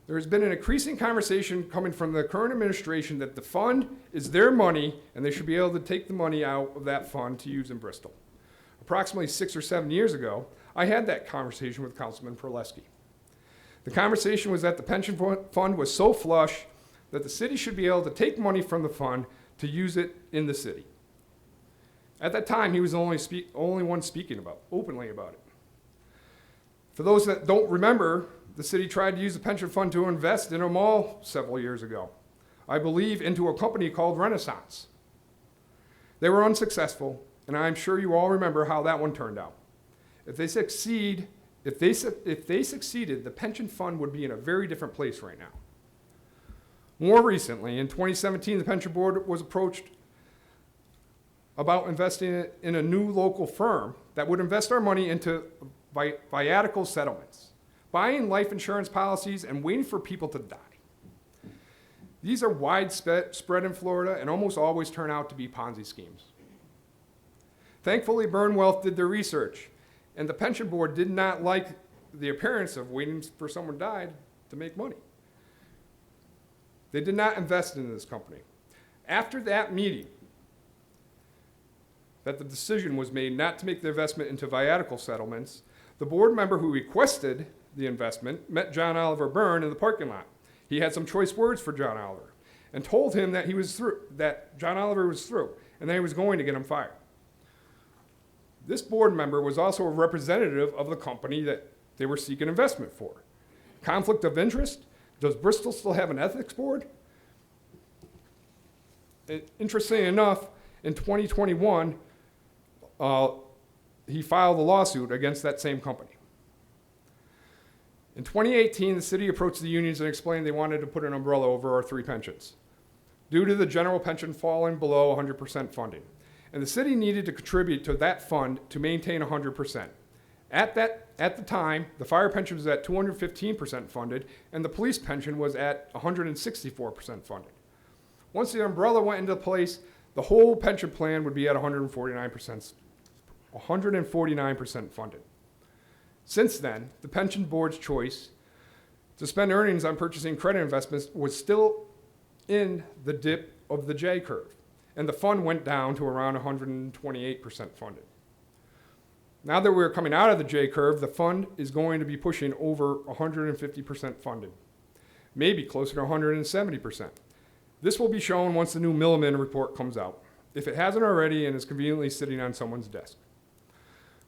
There has been an increasing conversation coming from the current administration that the fund is their money and they should be able to take the money out of that fund to use in Bristol. Approximately 6 or 7 years ago, I had that conversation with Councilman Perleski. The conversation was that the pension fund was so flush that the city should be able to take money from the fund to use it in the city. At that time, he was the only one speaking openly about it. For those that don't remember, the city tried to use the pension fund to invest in a mall several years ago. I believe into a company called Renaissance. They were unsuccessful, and I'm sure you all remember how that one turned out. If they succeeded, the pension fund would be in a very different place right now. More recently, in 2017, the pension board was approached about investing in a new local firm that would invest our money into viatical settlements, buying life insurance policies and waiting for people to die. These are widespread in Florida and almost always turn out to be Ponzi schemes. Thankfully, Burn Wealth did their research, and the pension board did not like the appearance of waiting for someone died to make money. They did not invest in this company. After that meeting, that the decision was made not to make the investment into viatical settlements, the board member who requested the investment met John Oliver Byrne in the parking lot. He had some choice words for John Oliver and told him that John Oliver was through and that he was going to get him fired. This board member was also a representative of the company that they were seeking investment for. Conflict of interest? Does Bristol still have an ethics board? Interestingly enough, in 2021, he filed a lawsuit against that same company. In 2018, the city approached the unions and explained they wanted to put an umbrella over our 3 pensions due to the general pension falling below 100% funding. And the city needed to contribute to that fund to maintain 100%. At the time, the fire pension was at 215% funded, and the police pension was at 164% funded. Once the umbrella went into place, the whole pension plan would be at 149% funded. Since then, the pension board's choice to spend earnings on purchasing credit investments was still in the dip of the J curve, and the fund went down to around 128% funded. Now that we're coming out of the J curve, the fund is going to be pushing over 150% funded, maybe closer to 170%. This will be shown once the new Milliman report comes out, if it hasn't already and is conveniently sitting on someone's desk.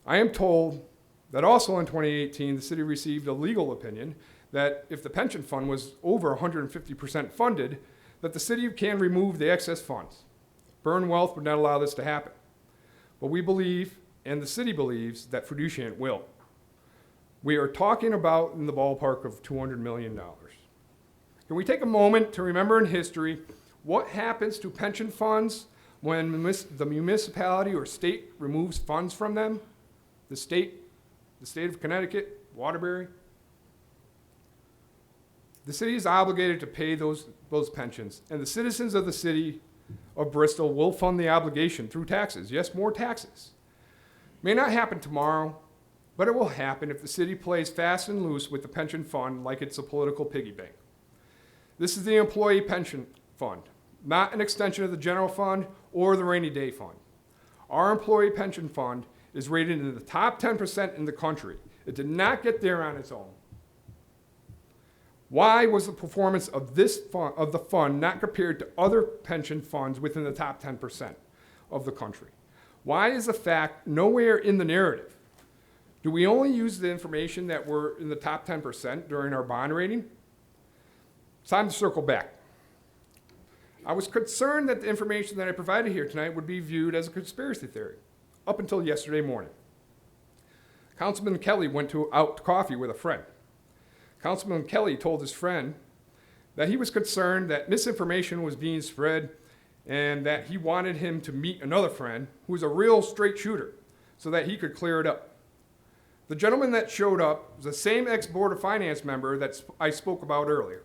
I am told that also in 2018, the city received a legal opinion that if the pension fund was over 150% funded, that the city can remove the excess funds. Burn Wealth would not allow this to happen. But we believe, and the city believes, that Fiduciant will. We are talking about in the ballpark of $200 million. Can we take a moment to remember in history what happens to pension funds when the municipality or state removes funds from them? The state of Connecticut, Waterbury. The city is obligated to pay those pensions, and the citizens of the city of Bristol will fund the obligation through taxes. Yes, more taxes. May not happen tomorrow, but it will happen if the city plays fast and loose with the pension fund like it's a political piggy bank. This is the employee pension fund, not an extension of the general fund or the rainy day fund. Our employee pension fund is rated in the top 10% in the country. It did not get there on its own. Why was the performance of the fund not compared to other pension funds within the top 10% of the country? Why is the fact nowhere in the narrative? Do we only use the information that we're in the top 10% during our bond rating? It's time to circle back. I was concerned that the information that I provided here tonight would be viewed as a conspiracy theory, up until yesterday morning. Councilman Kelly went out to coffee with a friend. Councilman Kelly told his friend that he was concerned that misinformation was being spread and that he wanted him to meet another friend who was a real straight shooter so that he could clear it up. The gentleman that showed up was the same ex-Board of Finance member that I spoke about earlier.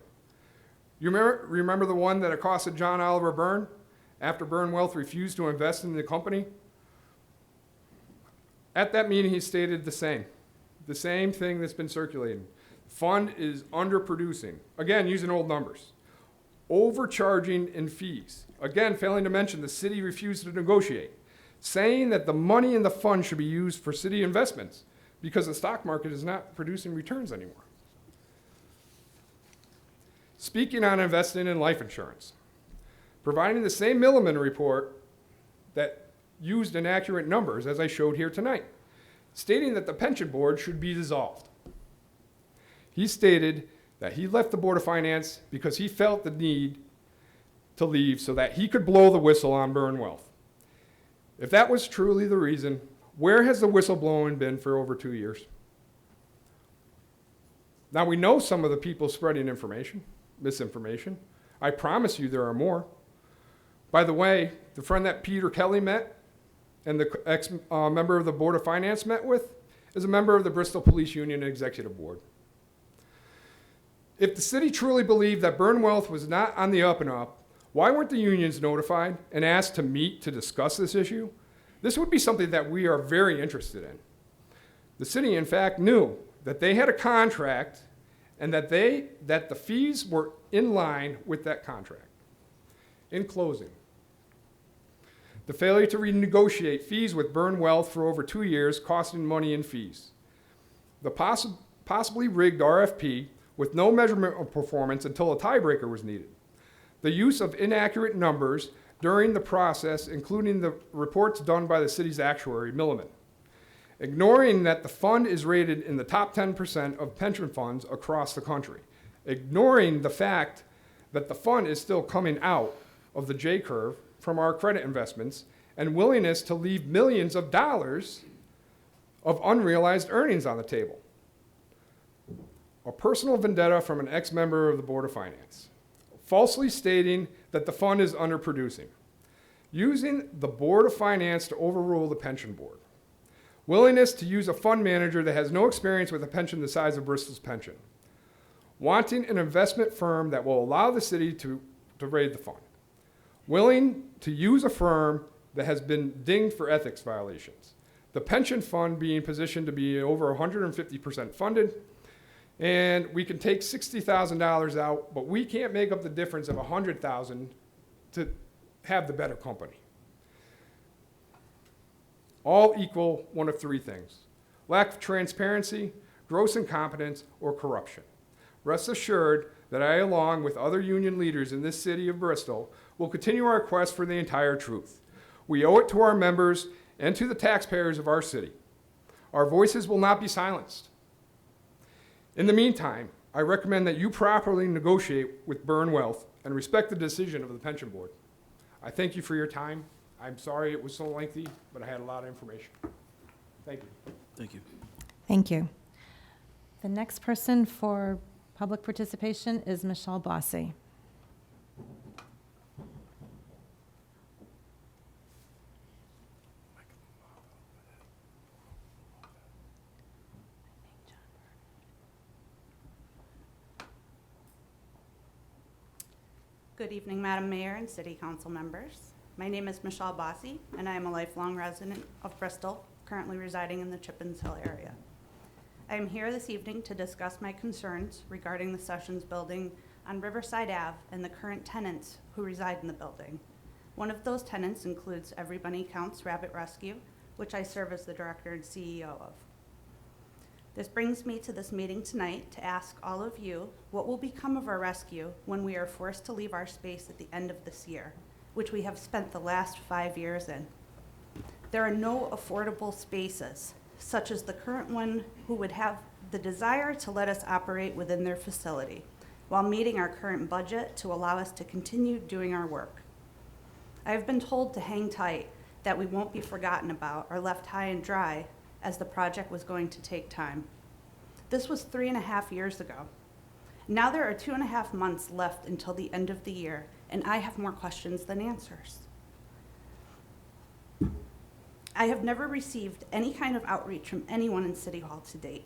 You remember the one that accosted John Oliver Byrne after Byrne Wealth refused to invest in the company? At that meeting, he stated the same thing that's been circulating. Fund is underproducing. Again, using old numbers. Overcharging in fees. Again, failing to mention the city refused to negotiate. Saying that the money in the fund should be used for city investments because the stock market is not producing returns anymore. Speaking on investing in life insurance. Providing the same Milliman report that used inaccurate numbers as I showed here tonight. Stating that the pension board should be dissolved. He stated that he left the Board of Finance because he felt the need to leave so that he could blow the whistle on Byrne Wealth. If that was truly the reason, where has the whistleblowing been for over 2 years? Now we know some of the people spreading misinformation. I promise you there are more. By the way, the friend that Peter Kelly met and the ex-member of the Board of Finance met with is a member of the Bristol Police Union Executive Board. If the city truly believed that Byrne Wealth was not on the up and up, why weren't the unions notified and asked to meet to discuss this issue? This would be something that we are very interested in. The city, in fact, knew that they had a contract and that the fees were in line with that contract. In closing, the failure to renegotiate fees with Byrne Wealth for over 2 years, costing money in fees. The possibly rigged RFP with no measurement of performance until a tiebreaker was needed. The use of inaccurate numbers during the process, including the reports done by the city's actuary, Milliman. ignoring that the fund is rated in the top 10% of pension funds across the country, ignoring the fact that the fund is still coming out of the J curve from our credit investments, and willingness to leave millions of dollars of unrealized earnings on the table. A personal vendetta from an ex-member of the Board of Finance, falsely stating that the fund is underproducing, using the Board of Finance to overrule the pension board, willingness to use a fund manager that has no experience with a pension the size of Bristol's pension, wanting an investment firm that will allow the city to raid the fund, willing to use a firm that has been dinged for ethics violations, the pension fund being positioned to be over 150% funded, and we can take $60,000 out, but we can't make up the difference of $100,000 to have the better company. All equal one of three things: lack of transparency, gross incompetence, or corruption. Rest assured that I, along with other union leaders in this city of Bristol, will continue our quest for the entire truth. We owe it to our members and to the taxpayers of our city. Our voices will not be silenced. In the meantime, I recommend that you properly negotiate with Byrne Wealth and respect the decision of the pension board. I thank you for your time. I'm sorry it was so lengthy, but I had a lot of information. Thank you.
Thank you.
Thank you. The next person for public participation is Michelle Bossy.
Good evening, Madam Mayor and City Council members. My name is Michelle Bossy, and I am a lifelong resident of Bristol, currently residing in the Chippens Hill area. I am here this evening to discuss my concerns regarding the Sessions Building on Riverside Ave and the current tenants who reside in the building. One of those tenants includes Every Bunny Counts Rabbit Rescue, which I serve as the director and CEO of. This brings me to this meeting tonight to ask all of you what will become of our rescue when we are forced to leave our space at the end of this year, which we have spent the last 5 years in. There are no affordable spaces, such as the current one, who would have the desire to let us operate within their facility while meeting our current budget to allow us to continue doing our work. I have been told to hang tight, that we won't be forgotten about or left high and dry, as the project was going to take time. This was 3.5 years ago. Now there are 2.5 months left until the end of the year, and I have more questions than answers. I have never received any kind of outreach from anyone in City Hall to date.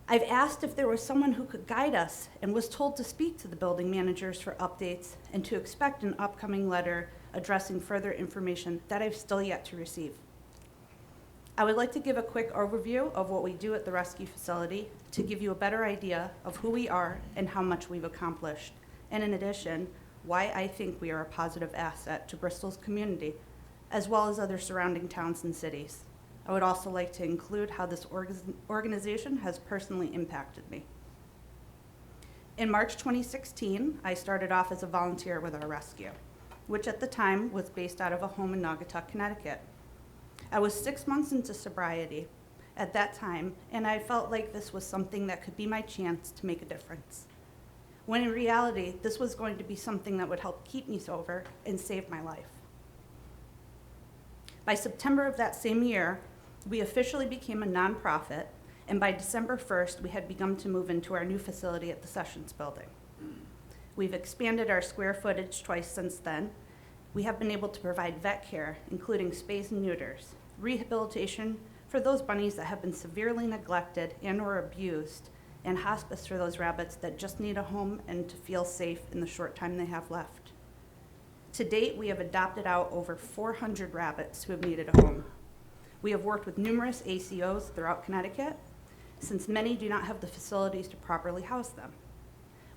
I've asked if there was someone who could guide us and was told to speak to the building managers for updates and to expect an upcoming letter addressing further information that I've still yet to receive. I would like to give a quick overview of what we do at the rescue facility to give you a better idea of who we are and how much we've accomplished, and in addition, why I think we are a positive asset to Bristol's community, as well as other surrounding towns and cities. I would also like to include how this organization has personally impacted me. In March 2016, I started off as a volunteer with our rescue, which at the time was based out of a home in Naugatuck, Connecticut. I was 6 months into sobriety at that time, and I felt like this was something that could be my chance to make a difference, when in reality, this was going to be something that would help keep me sober and save my life. By September of that same year, we officially became a nonprofit, and by December 1st, we had begun to move into our new facility at the Sessions Building. We've expanded our square footage twice since then. We have been able to provide vet care, including spays and neuters, rehabilitation for those bunnies that have been severely neglected and or abused, and hospice for those rabbits that just need a home and to feel safe in the short time they have left. To date, we have adopted out over 400 rabbits who have needed a home. We have worked with numerous ACOs throughout Connecticut, since many do not have the facilities to properly house them.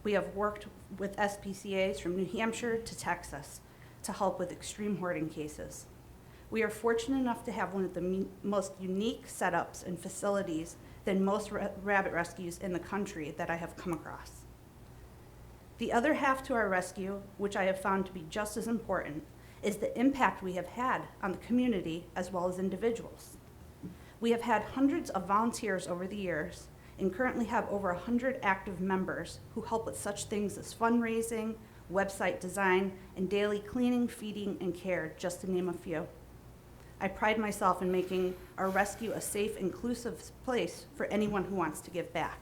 We have worked with SPCAs from New Hampshire to Texas to help with extreme hoarding cases. We are fortunate enough to have one of the most unique setups and facilities than most rabbit rescues in the country that I have come across. The other half to our rescue, which I have found to be just as important, is the impact we have had on the community as well as individuals. We have had hundreds of volunteers over the years and currently have over 100 active members who help with such things as fundraising, website design, and daily cleaning, feeding, and care, just to name a few. I pride myself in making our rescue a safe, inclusive place for anyone who wants to give back.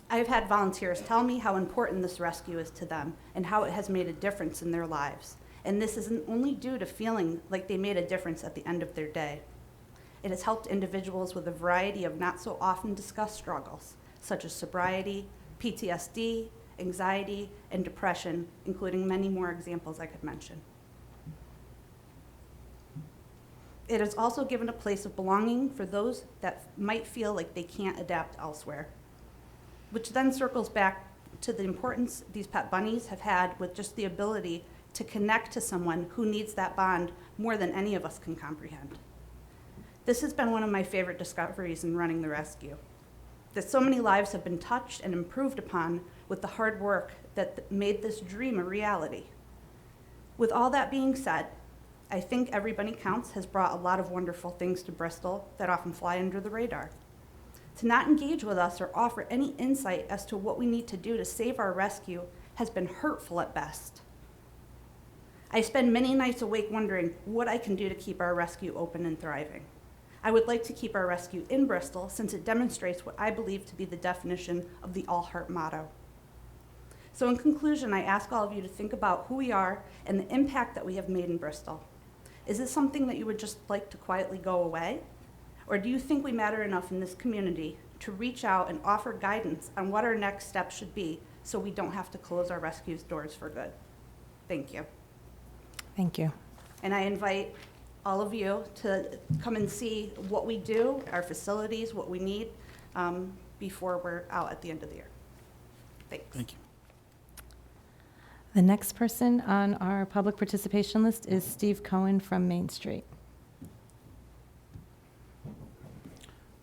I have had volunteers tell me how important this rescue is to them and how it has made a difference in their lives. And this isn't only due to feeling like they made a difference at the end of their day. It has helped individuals with a variety of not so often discussed struggles, such as sobriety, PTSD, anxiety, and depression, including many more examples I could mention. It has also given a place of belonging for those that might feel like they can't adapt elsewhere, which then circles back to the importance these pet bunnies have had with just the ability to connect to someone who needs that bond more than any of us can comprehend. This has been one of my favorite discoveries in running the rescue, that so many lives have been touched and improved upon with the hard work that made this dream a reality. With all that being said, I think Every Bunny Counts has brought a lot of wonderful things to Bristol that often fly under the radar. To not engage with us or offer any insight as to what we need to do to save our rescue has been hurtful at best. I spend many nights awake wondering what I can do to keep our rescue open and thriving. I would like to keep our rescue in Bristol since it demonstrates what I believe to be the definition of the All Heart motto. So in conclusion, I ask all of you to think about who we are and the impact that we have made in Bristol. Is this something that you would just like to quietly go away? Or do you think we matter enough in this community to reach out and offer guidance on what our next step should be so we don't have to close our rescue's doors for good? Thank you.
Thank you.
And I invite all of you to come and see what we do, our facilities, what we need, before we're out at the end of the year. Thanks.
Thank you.
The next person on our public participation list is Steve Cohen from Main Street.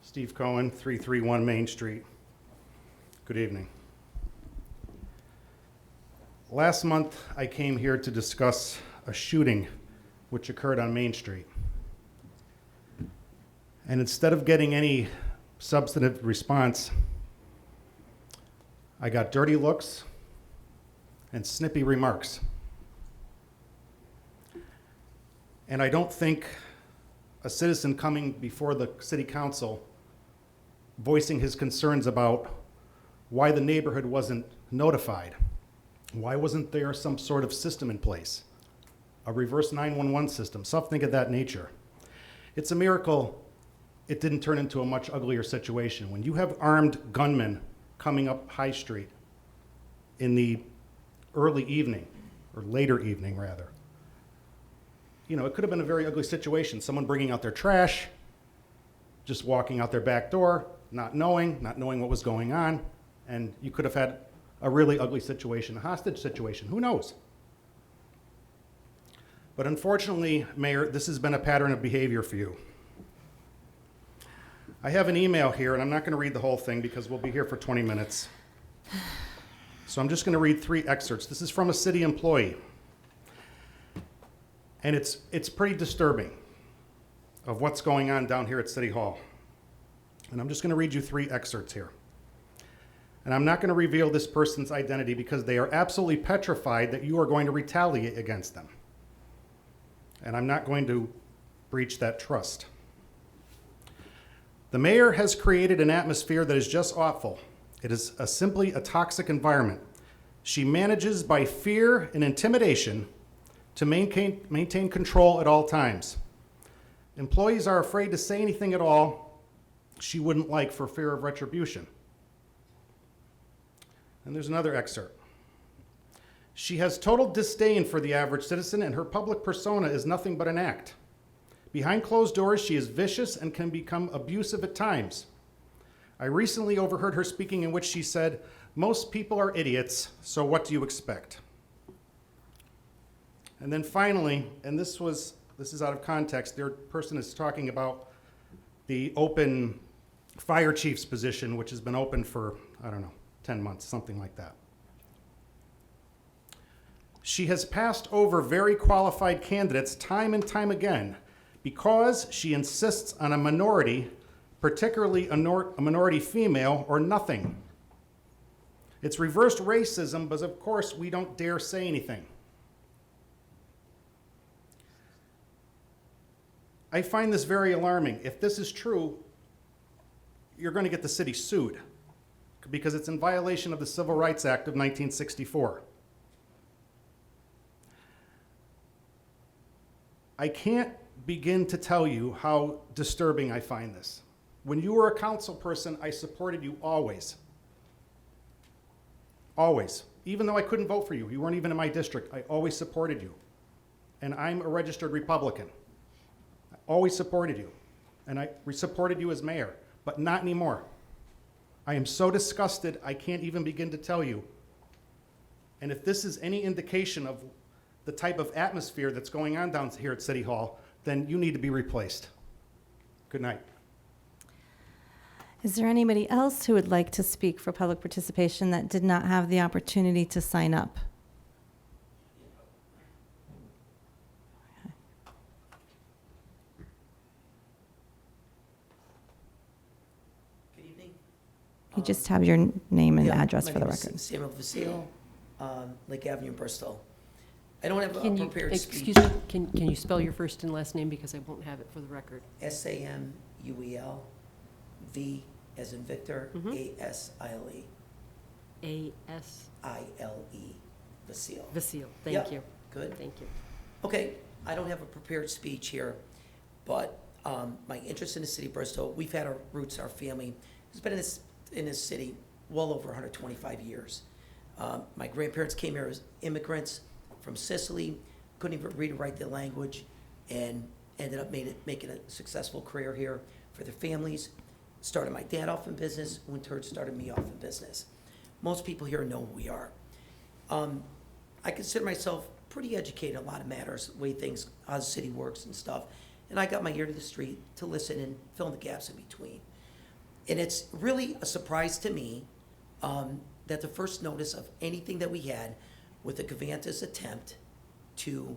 Steve Cohen, 331 Main Street. Good evening. Last month, I came here to discuss a shooting which occurred on Main Street. And instead of getting any substantive response, I got dirty looks and snippy remarks. And I don't think a citizen coming before the city council voicing his concerns about why the neighborhood wasn't notified. Why wasn't there some sort of system in place? A reverse 911 system, something of that nature. It's a miracle it didn't turn into a much uglier situation. When you have armed gunmen coming up High Street in the early evening, or later evening rather, you know, it could have been a very ugly situation. Someone bringing out their trash, just walking out their back door, not knowing what was going on, and you could have had a really ugly situation, a hostage situation, who knows? But unfortunately, Mayor, this has been a pattern of behavior for you. I have an email here, and I'm not going to read the whole thing because we'll be here for 20 minutes. So I'm just going to read 3 excerpts. This is from a city employee. And it's pretty disturbing of what's going on down here at City Hall. And I'm just going to read you 3 excerpts here. And I'm not going to reveal this person's identity because they are absolutely petrified that you are going to retaliate against them. And I'm not going to breach that trust. The mayor has created an atmosphere that is just awful. It is simply a toxic environment. She manages by fear and intimidation to maintain control at all times. Employees are afraid to say anything at all she wouldn't like for fear of retribution. And there's another excerpt. She has total disdain for the average citizen, and her public persona is nothing but an act. Behind closed doors, she is vicious and can become abusive at times. I recently overheard her speaking in which she said, "Most people are idiots, so what do you expect?" And then finally, and this is out of context, their person is talking about the open fire chief's position, which has been open for, 10 months, something like that. She has passed over very qualified candidates time and time again because she insists on a minority, particularly a minority female, or nothing. It's reversed racism, but of course we don't dare say anything. I find this very alarming. If this is true, you're going to get the city sued because it's in violation of the Civil Rights Act of 1964. I can't begin to tell you how disturbing I find this. When you were a council person, I supported you always. Always. Even though I couldn't vote for you, you weren't even in my district, I always supported you. And I'm a registered Republican. I always supported you. And I supported you as mayor, but not anymore. I am so disgusted, I can't even begin to tell you. And if this is any indication of the type of atmosphere that's going on down here at City Hall, then you need to be replaced. Good night.
Is there anybody else who would like to speak for public participation that did not have the opportunity to sign up?
Good evening.
You just have your name and
Yeah,
address
my
for the
name is
record.
Samuel Vasile, Lake Avenue, Bristol. I don't have a
Can you,
prepared speech.
excuse me, can you spell your first and last name because I won't have it for the record?
Samuel, V as in Victor, A-S-I-L-E.
A-S.
Vasile.
Vasile,
Yep.
thank you.
Good.
Thank you.
Okay, I don't have a prepared speech here, but my interest in the city of Bristol, we've had our roots, our family has been in this city well over 125 years. My grandparents came here as immigrants from Sicily, couldn't even read or write the language, and ended up making a successful career here for their families. Started my dad off in business, who in turn started me off in business. Most people here know who we are. I consider myself pretty educated in a lot of matters, the way things, how the city works and stuff. And I got my ear to the street to listen and fill in the gaps in between. And it's really a surprise to me that the first notice of anything that we had with the Conveyance attempt to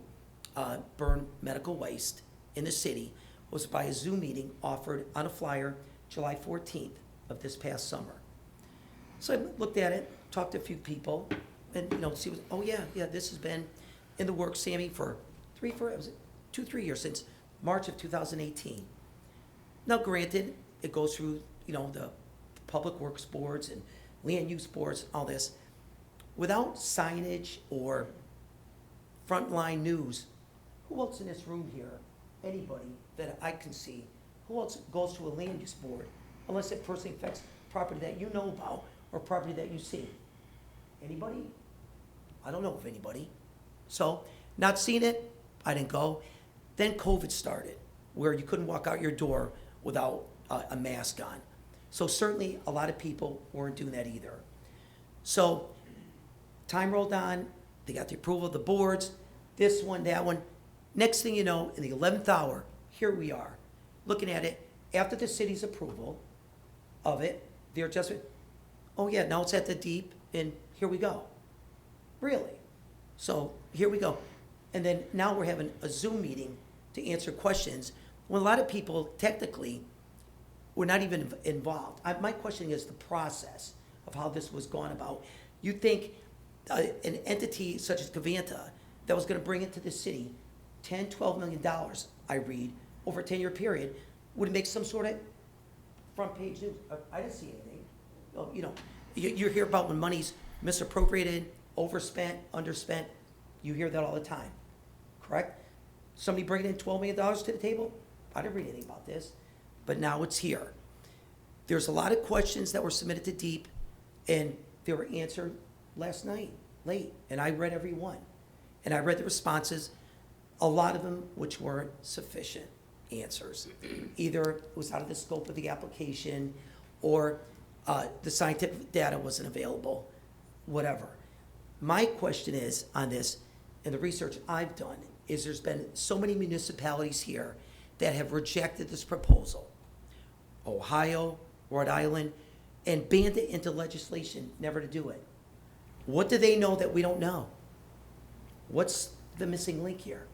burn medical waste in the city was by a Zoom meeting offered on a flyer July 14th of this past summer. So I looked at it, talked to a few people, and see, oh yeah, this has been in the works, Sammy, for 2-3 years, since March of 2018. Now, granted, it goes through, the public works boards and land use boards, all this. Without signage or frontline news, who else in this room here, anybody that I can see, who else goes to a land use board unless it personally affects property that you know about or property that you see? Anybody? I don't know of anybody. So, not seeing it, I didn't go. Then COVID started, where you couldn't walk out your door without a mask on. So certainly a lot of people weren't doing that either. So time rolled on, they got the approval of the boards, this one, that one. Next thing you know, in the 11th hour, here we are, looking at it after the city's approval of it, they're just, oh yeah, now it's at the deep, and here we go. Really? So here we go. And then now we're having a Zoom meeting to answer questions when a lot of people technically were not even involved. My question is the process of how this was gone about. You think an entity such as Conveyance that was going to bring into the city $10, $12 million, I read, over a 10-year period, would make some sort of front page news? I didn't see anything. You hear about when money's misappropriated, overspent, underspent. You hear that all the time, correct? Somebody bringing in $12 million to the table? I didn't read anything about this, but now it's here. There's a lot of questions that were submitted to DEEP, and they were answered last night, late, and I read every one. And I read the responses, a lot of them which weren't sufficient answers. Either it was out of the scope of the application, or the scientific data wasn't available, whatever. My question is on this, and the research I've done, is there's been so many municipalities here that have rejected this proposal. Ohio, Rhode Island, and banned it into legislation never to do it. What do they know that we don't know? What's the missing link here?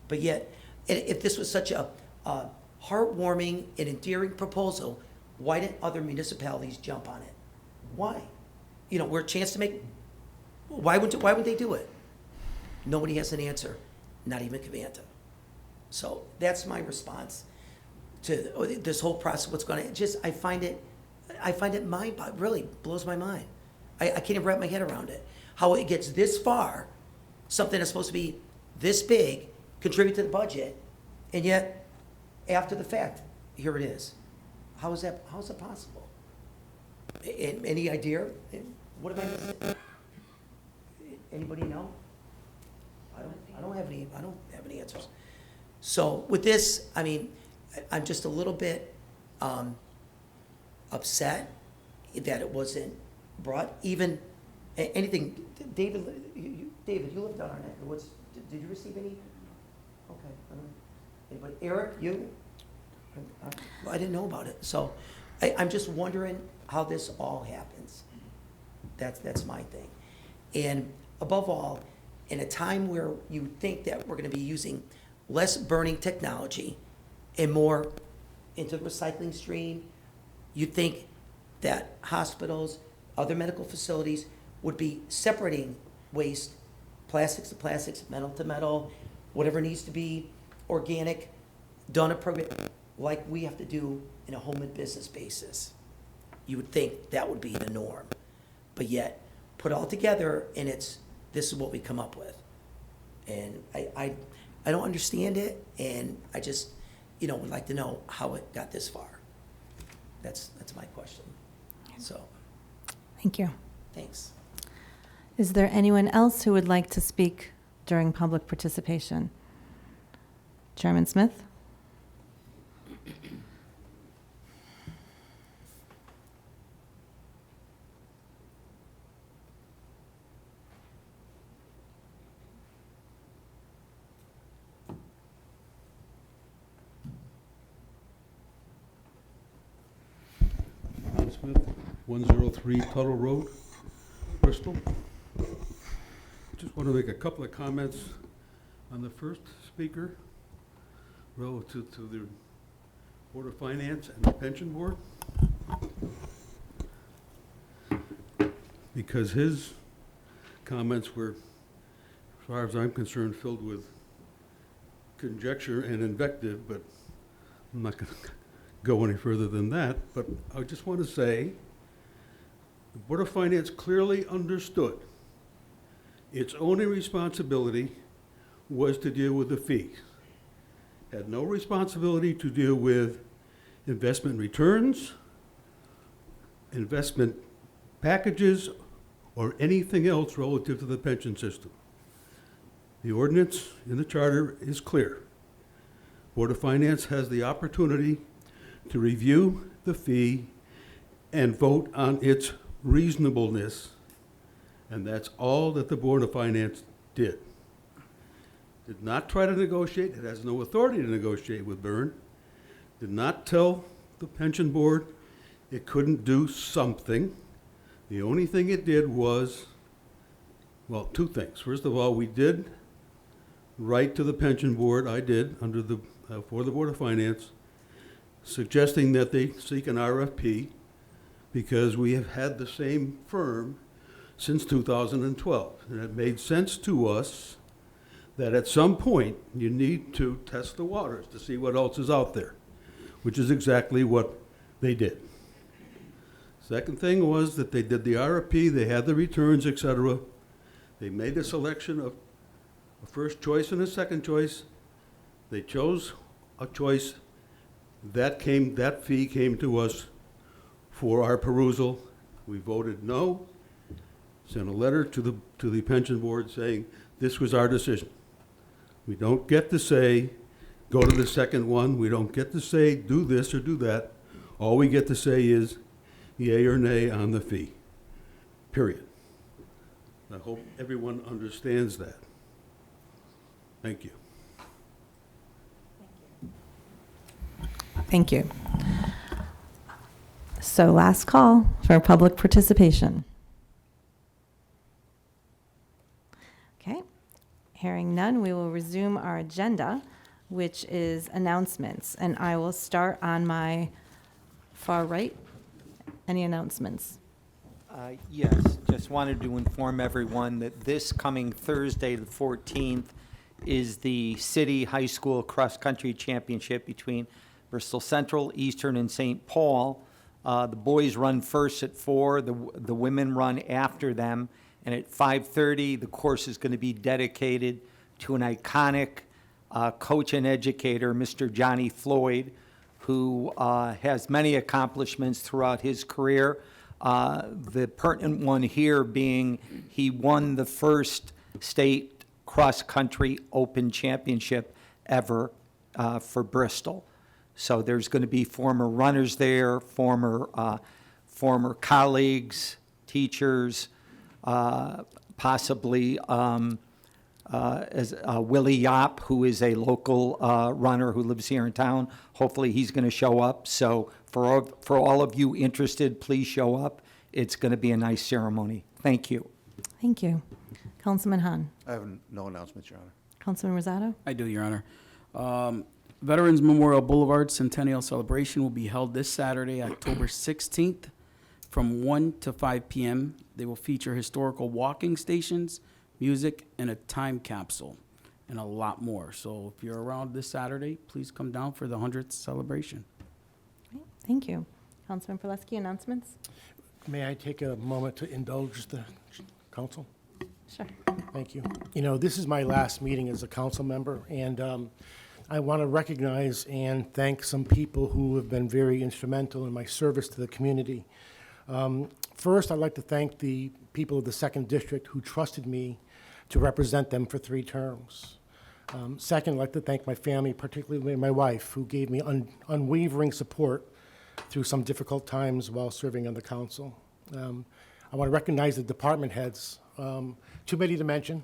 But yet, if this was such a heartwarming and endearing proposal, why didn't other municipalities jump on it? Why? You know, we're a chance to make, why would they do it? Nobody has an answer, not even Conveyance. So that's my response to this whole process, what's going on. Just, I find it really blows my mind. I can't even wrap my head around it. How it gets this far, something that's supposed to be this big, contribute to the budget, and yet, after the fact, here it is. How is that possible? Any idea? What am I missing? Anybody know? I don't have any answers. So with this, I mean, I'm just a little bit upset that it wasn't brought, even anything. David, you lived on our neck. Did you receive any? Okay. Anybody? Eric, you? I didn't know about it. So I'm just wondering how this all happens. That's my thing. And above all, in a time where you think that we're going to be using less burning technology and more into the recycling stream, you'd think that hospitals, other medical facilities would be separating waste, plastics to plastics, metal to metal, whatever needs to be organic, done appropriate, like we have to do in a home and business basis. You would think that would be the norm. But yet, put all together, and this is what we come up with. And I don't understand it, and I just, would like to know how it got this far. That's my question. So,
Thank you.
thanks.
Is there anyone else who would like to speak during public participation? Chairman Smith?
Smith, 103 Tuttle Road, Bristol. Just want to make a couple of comments on the first speaker relative to the Board of Finance and the Pension Board. Because his comments were, as far as I'm concerned, filled with conjecture and invective, but I'm not going to go any further than that. But I just want to say the Board of Finance clearly understood its only responsibility was to deal with the fees. Had no responsibility to deal with investment returns, investment packages, or anything else relative to the pension system. The ordinance in the charter is clear. Board of Finance has the opportunity to review the fee and vote on its reasonableness, and that's all that the Board of Finance did. Did not try to negotiate. It has no authority to negotiate with Byrne. Did not tell the pension board it couldn't do something. The only thing it did was, well, two things. First of all, we did write to the pension board, I did, under the for the Board of Finance, suggesting that they seek an RFP because we have had the same firm since 2012. And it made sense to us that at some point you need to test the waters to see what else is out there, which is exactly what they did. Second thing was that they did the RFP, they had the returns, etc. They made a selection of a first choice and a second choice. They chose a choice. That fee came to us for our perusal. We voted no, sent a letter to the pension board saying this was our decision. We don't get to say, go to the second one. We don't get to say, do this or do that. All we get to say is yay or nay on the fee, period. I hope everyone understands that. Thank you.
Thank you. So last call for public participation. Okay. Hearing none, we will resume our agenda which is announcements. And I will start on my far right. Any announcements?
Yes, just wanted to inform everyone that this coming Thursday, the 14th, is the City High School Cross Country Championship between Bristol Central, Eastern, and St. Paul. The boys run first at 4, the women run after them, and at 5:30, the course is going to be dedicated to an iconic coach and educator, Mr. Johnny Floyd, who has many accomplishments throughout his career. The pertinent one here being he won the first state cross-country open championship ever for Bristol. So there's going to be former runners there, former colleagues, teachers, possibly as Willie Yop, who is a local runner who lives here in town. Hopefully he's going to show up. So for all of you interested, please show up. It's going to be a nice ceremony. Thank you.
Thank you. Councilman Hahn.
I have no announcements, Your Honor.
Councilman Rosado.
I do, Your Honor. Veterans Memorial Boulevard Centennial Celebration will be held this Saturday, October 16th, from 1 to 5 p.m. They will feature historical walking stations, music, and a time capsule, and a lot more. So if you're around this Saturday, please come down for the 100th celebration.
Thank you. Councilman Pileski, announcements?
May I take a moment to indulge the council?
Sure.
Thank you. You know, this is my last meeting as a council member, and I want to recognize and thank some people who have been very instrumental in my service to the community. First, I'd like to thank the people of the 2nd District who trusted me to represent them for 3 terms. Second, I'd like to thank my family, particularly my wife, who gave me unwavering support through some difficult times while serving on the council. I want to recognize the department heads, too many to mention,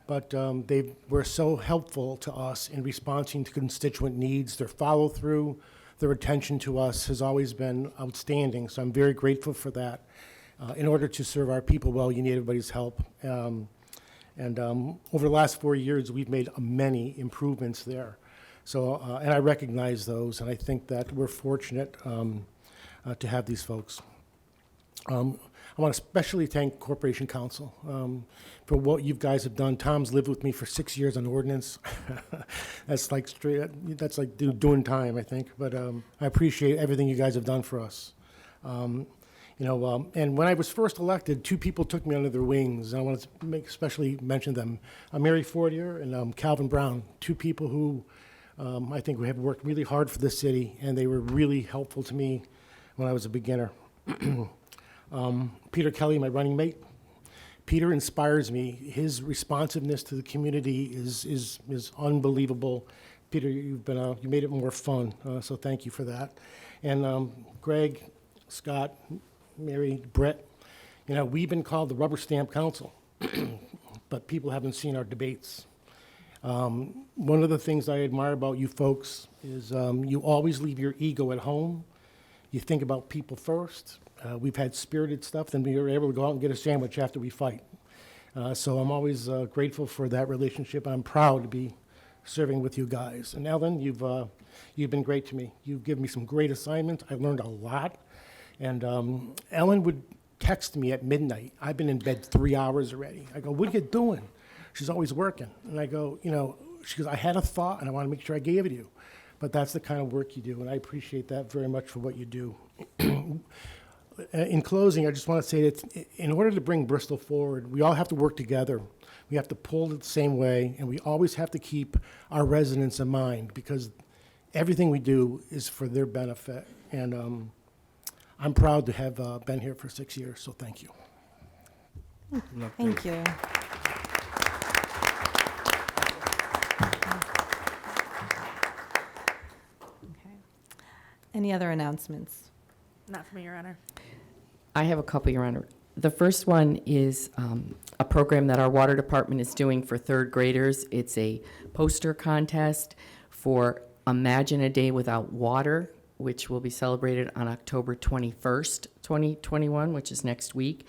but they were so helpful to us in responding to constituent needs. Their follow-through, their attention to us has always been outstanding, so I'm very grateful for that. In order to serve our people well, you need everybody's help. And over the last 4 years, we've made many improvements there. So, and I recognize those, and I think that we're fortunate to have these folks. I want to especially thank Corporation Council for what you guys have done. Tom's lived with me for 6 years on Ordinance. That's like doing time, I think. But I appreciate everything you guys have done for us. And when I was first elected, 2 people took me under their wings. And I want to especially mention them. Mary Fortier and Calvin Brown, 2 people who I think we have worked really hard for this city, and they were really helpful to me when I was a beginner. Peter Kelly, my running mate. Peter inspires me. His responsiveness to the community is unbelievable. Peter, you made it more fun, so thank you for that. And Greg, Scott, Mary, Brett, we've been called the Rubber Stamp Council, but people haven't seen our debates. One of the things I admire about you folks is you always leave your ego at home. You think about people first. We've had spirited stuff, then we were able to go out and get a sandwich after we fight. So I'm always grateful for that relationship. I'm proud to be serving with you guys. And Ellen, you've been great to me. You've given me some great assignments. I learned a lot. And Ellen would text me at midnight. I've been in bed 3 hours already. I go, what are you doing? She's always working. And I go, she goes, I had a thought and I want to make sure I gave it to you. But that's the kind of work you do, and I appreciate that very much for what you do. In closing, I just want to say that in order to bring Bristol forward, we all have to work together. We have to pull it the same way, and we always have to keep our residents in mind, because everything we do is for their benefit. And I'm proud to have been here for 6 years, so thank you.
Thank you. Okay. Any other announcements?
Not for me, Your Honor.
I have a couple, Your Honor. The first one is a program that our water department is doing for 3rd graders. It's a poster contest for Imagine a Day Without Water, which will be celebrated on October 21st, 2021, which is next week.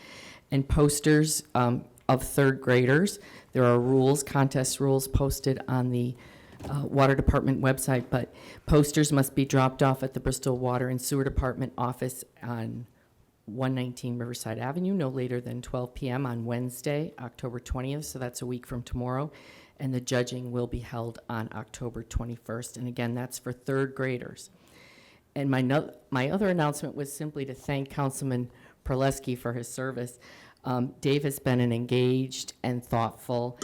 And posters of 3rd graders. There are rules, contest rules posted on the Water Department website, but posters must be dropped off at the Bristol Water and Sewer Department office on 119 Riverside Avenue no later than 12 p.m. on Wednesday, October 20th, so that's a week from tomorrow. And the judging will be held on October 21st. And again, that's for third graders. And my other announcement was simply to thank Councilman Perleski for his service. Dave has been an engaged and thoughtful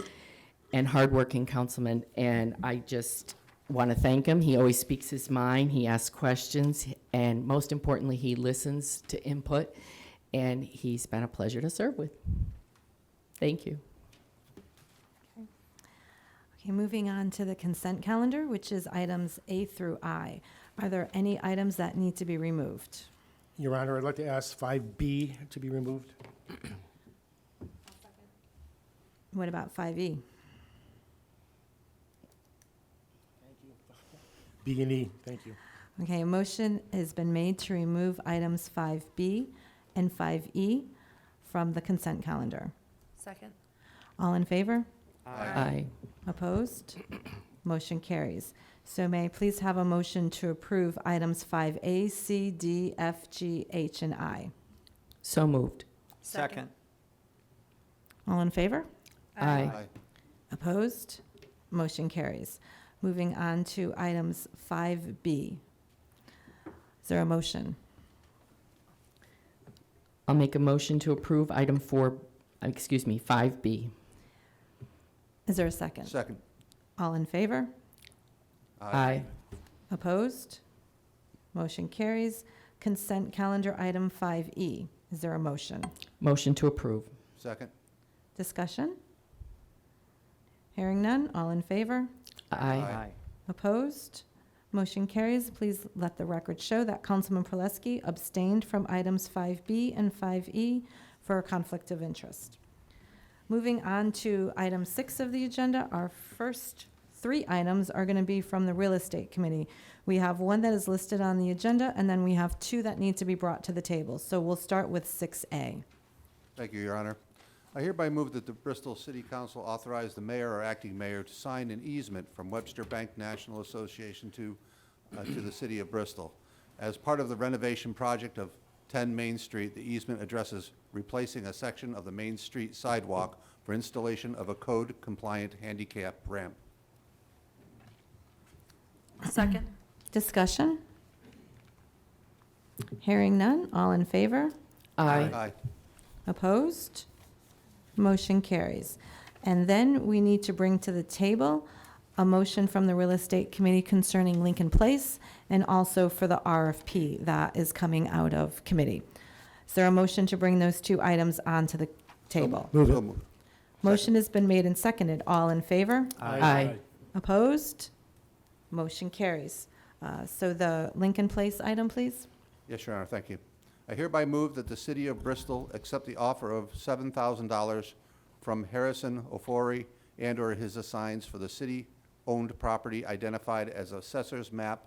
and hardworking councilman, and I just want to thank him. He always speaks his mind, he asks questions, and most importantly, he listens to input, and he's been a pleasure to serve with. Thank you.
Okay, moving on to the consent calendar, which is items A through I. Are there any items that need to be removed?
Your Honor, I'd like to ask 5B to be removed.
What about 5E?
B and E, thank you.
Okay, a motion has been made to remove items 5B and 5E from the consent calendar.
Second.
All in favor?
Aye.
Opposed? Motion carries. So may I please have a motion to approve items 5A, C, D, F, G, H, and I?
So moved.
Second.
All in favor?
Aye.
Opposed? Motion carries. Moving on to items 5B. Is there a motion?
I'll make a motion to approve item 5B.
Is there a second?
Second.
All in favor?
Aye.
Opposed? Motion carries. Consent calendar item 5E. Is there a motion?
Motion to approve.
Second.
Discussion? Hearing none. All in favor?
Aye.
Opposed? Motion carries. Please let the record show that Councilman Perleski abstained from items 5B and 5E for a conflict of interest. Moving on to item 6 of the agenda, our first 3 items are going to be from the Real Estate Committee. We have one that is listed on the agenda, and then we have 2 that need to be brought to the table. So we'll start with 6A.
Thank you, Your Honor. I hereby move that the Bristol City Council authorize the mayor or acting mayor to sign an easement from Webster Bank National Association to the city of Bristol. As part of the renovation project of 10 Main Street, the easement addresses replacing a section of the Main Street sidewalk for installation of a code-compliant handicap ramp.
Second.
Discussion? Hearing none. All in favor?
Aye.
Opposed? Motion carries. And then we need to bring to the table a motion from the Real Estate Committee concerning Lincoln Place and also for the RFP that is coming out of committee. Is there a motion to bring those 2 items onto the table?
Move
So
it.
moved.
Motion has been made and seconded. All in favor?
Aye.
Opposed? Motion carries. So the Lincoln Place item, please.
Yes, Your Honor, thank you. I hereby move that the city of Bristol accept the offer of $7,000 from Harrison Ofori and/or his assigns for the city-owned property identified as Assessor's Map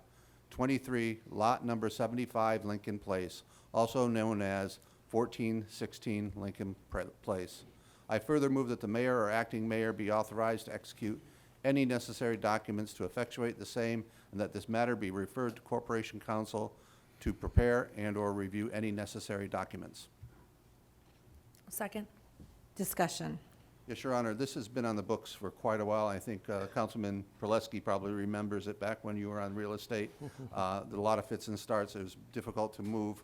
23, Lot Number 75, Lincoln Place, also known as 1416 Lincoln Place. I further move that the mayor or acting mayor be authorized to execute any necessary documents to effectuate the same, and that this matter be referred to Corporation Counsel to prepare and/or review any necessary documents.
Second.
Discussion.
Yes, Your Honor, this has been on the books for quite a while. I think Councilman Perleski probably remembers it back when you were on real estate. A lot of fits and starts. It was difficult to move.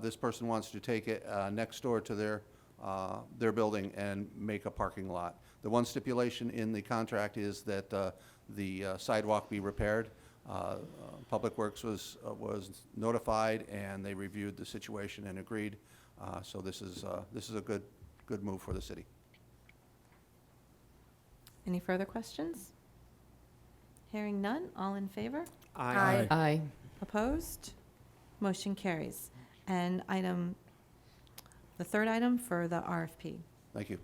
This person wants to take it next door to their building and make a parking lot. The one stipulation in the contract is that the sidewalk be repaired. Public Works was notified, and they reviewed the situation and agreed. So this is a good move for the city.
Any further questions? Hearing none. All in favor?
Aye.
Aye.
Opposed? Motion carries. And the third item for the RFP.
Thank you.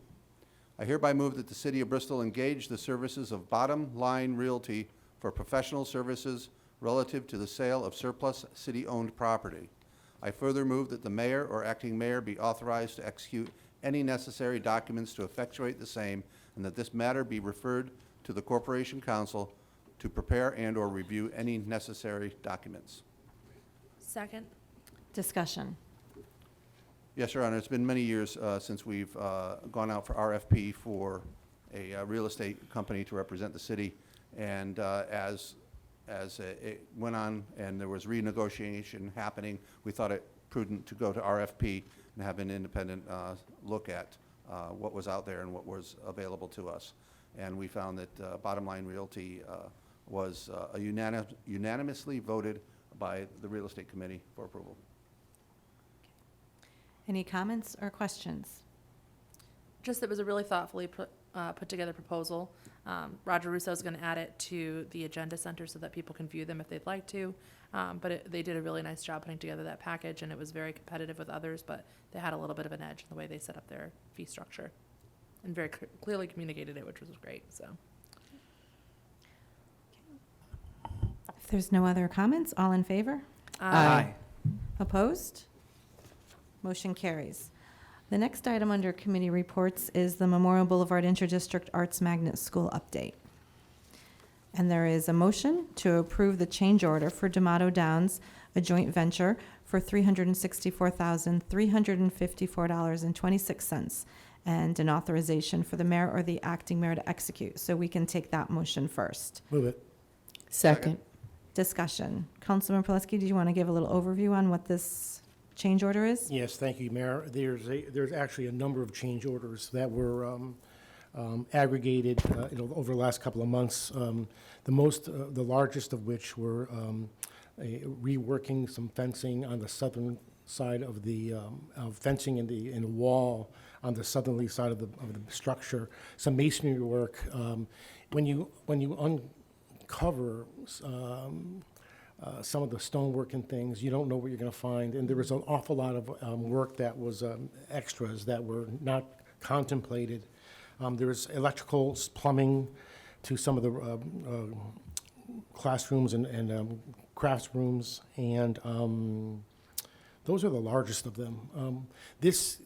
I hereby move that the city of Bristol engage the services of Bottom Line Realty for professional services relative to the sale of surplus city-owned property. I further move that the mayor or acting mayor be authorized to execute any necessary documents to effectuate the same, and that this matter be referred to the Corporation Counsel to prepare and/or review any necessary documents.
Second.
Discussion.
Yes, Your Honor, it's been many years since we've gone out for RFP for a real estate company to represent the city, and as it went on and there was renegotiation happening, we thought it prudent to go to RFP and have an independent look at what was out there and what was available to us. And we found that Bottom Line Realty was unanimously voted by the Real Estate Committee for approval.
Any comments or questions?
Just it was a really thoughtfully put together proposal. Roger Russo is going to add it to the agenda center so that people can view them if they'd like to. But they did a really nice job putting together that package, and it was very competitive with others, but they had a little bit of an edge in the way they set up their fee structure and very clearly communicated it, which was great. So,
If there's no other comments, all in favor?
Aye.
Opposed? Motion carries. The next item under committee reports is the Memorial Boulevard Interdistrict Arts Magnet School update. And there is a motion to approve the change order for D'Amato Downs, a joint venture, for $364,354.26, and an authorization for the mayor or the acting mayor to execute. So we can take that motion first.
Move it.
Second.
Discussion. Councilman Proleski, do you want to give a little overview on what this change order is?
Yes, thank you, Mayor. There's actually a number of change orders that were aggregated over the last couple of months. The largest of which were reworking some fencing on the southern side of the fencing in the wall on the southerly side of the structure. Some masonry work. When you uncover some of the stonework and things, you don't know what you're going to find. And there was an awful lot of work that was extras that were not contemplated. There was electrical, plumbing to some of the classrooms and crafts rooms, and those are the largest of them. This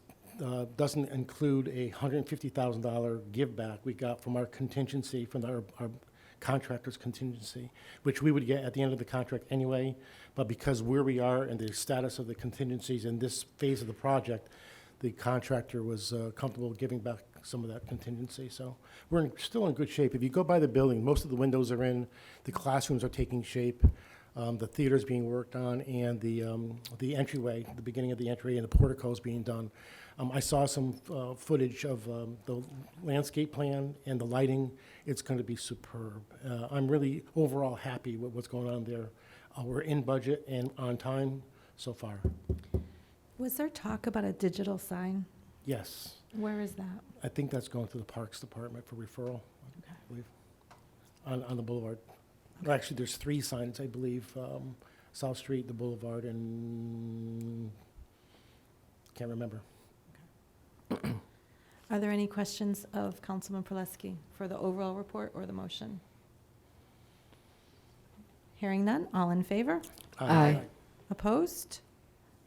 doesn't include a $150,000 give back we got from our contingency, from our contractor's contingency, which we would get at the end of the contract anyway, but because where we are and the status of the contingencies in this phase of the project, the contractor was comfortable giving back some of that contingency. So we're still in good shape. If you go by the building, most of the windows are in, the classrooms are taking shape, the theater's being worked on, and the entryway, the beginning of the entryway and the portico is being done. I saw some footage of the landscape plan and the lighting. It's going to be superb. I'm really overall happy with what's going on there. We're in budget and on time so far.
Was there talk about a digital sign?
Yes.
Where is that?
I think that's going to the Parks Department for referral, I believe, on the Boulevard. Well, actually, there's 3 signs, I believe, South Street, the Boulevard, and can't remember.
Are there any questions of Councilman Proleski for the overall report or the motion? Hearing none, all in favor?
Aye.
Opposed?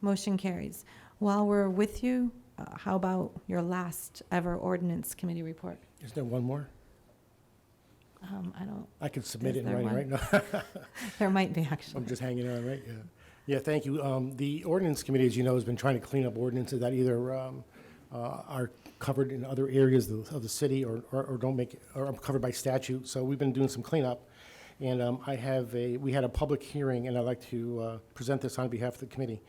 Motion carries. While we're with you, how about your last ever ordinance committee report?
Is there one more?
I don't.
I could submit
Is
it in
there
writing
one?
right now.
There might be, actually.
I'm just hanging on, right? Yeah. Yeah, thank you. The ordinance committee, as you know, has been trying to clean up ordinances that either are covered in other areas of the city or don't make, or are covered by statute. So we've been doing some cleanup. And we had a public hearing, and I'd like to present this on behalf of the committee.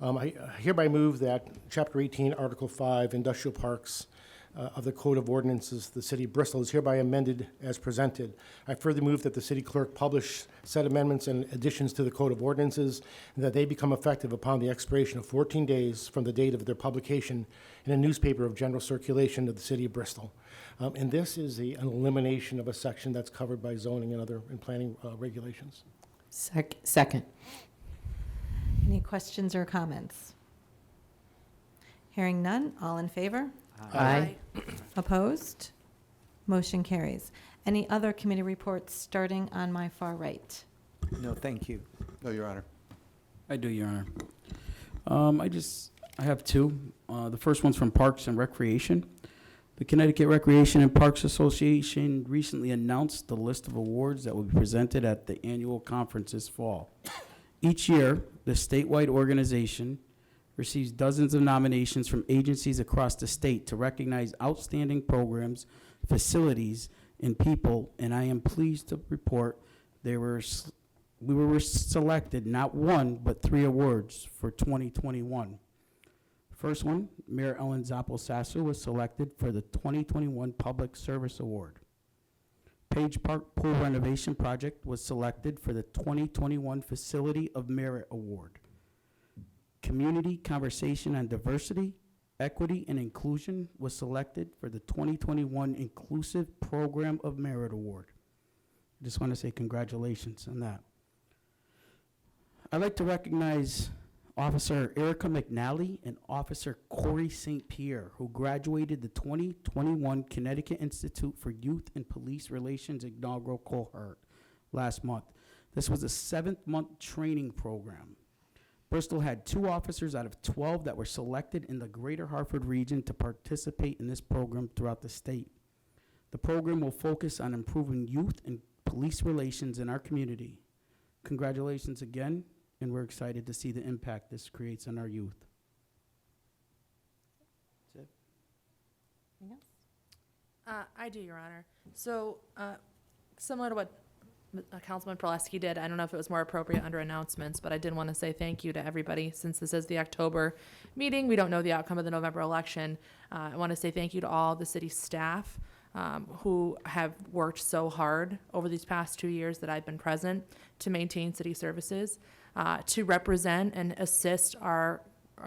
I hereby move that Chapter 18, Article 5, Industrial Parks of the Code of Ordinances, the City of Bristol, is hereby amended as presented. I further move that the city clerk publish said amendments and additions to the Code of Ordinances, and that they become effective upon the expiration of 14 days from the date of their publication in a newspaper of general circulation of the City of Bristol. And this is an elimination of a section that's covered by zoning and planning regulations.
Second.
Any questions or comments? Hearing none, all in favor?
Aye.
Opposed? Motion carries. Any other committee reports starting on my far right?
No, thank you.
No, Your Honor.
I do, Your Honor. I have 2. The first one's from Parks and Recreation. The Connecticut Recreation and Parks Association recently announced the list of awards that will be presented at the annual conference this fall. Each year, the statewide organization receives dozens of nominations from agencies across the state to recognize outstanding programs, facilities, and people, and I am pleased to report we were selected not one, but 3 awards for 2021. First one, Mayor Ellen Zappel-Sasser was selected for the 2021 Public Service Award. Page Park Pool Renovation Project was selected for the 2021 Facility of Merit Award. Community Conversation on Diversity, Equity, and Inclusion was selected for the 2021 Inclusive Program of Merit Award. I just want to say congratulations on that. I'd like to recognize Officer Erica McNally and Officer Corey St. Pierre, who graduated the 2021 Connecticut Institute for Youth and Police Relations inaugural cohort last month. This was a 7th-month training program. Bristol had 2 officers out of 12 that were selected in the Greater Hartford region to participate in this program throughout the state. The program will focus on improving youth and police relations in our community. Congratulations again, and we're excited to see the impact this creates on our youth.
Anything else? I do, Your Honor. So, similar to what Councilman Proleski did, I don't know if it was more appropriate under announcements, but I did want to say thank you to everybody. Since this is the October meeting, we don't know the outcome of the November election. I want to say thank you to all the city staff who have worked so hard over these past 2 years that I've been present to maintain city services, to represent and assist our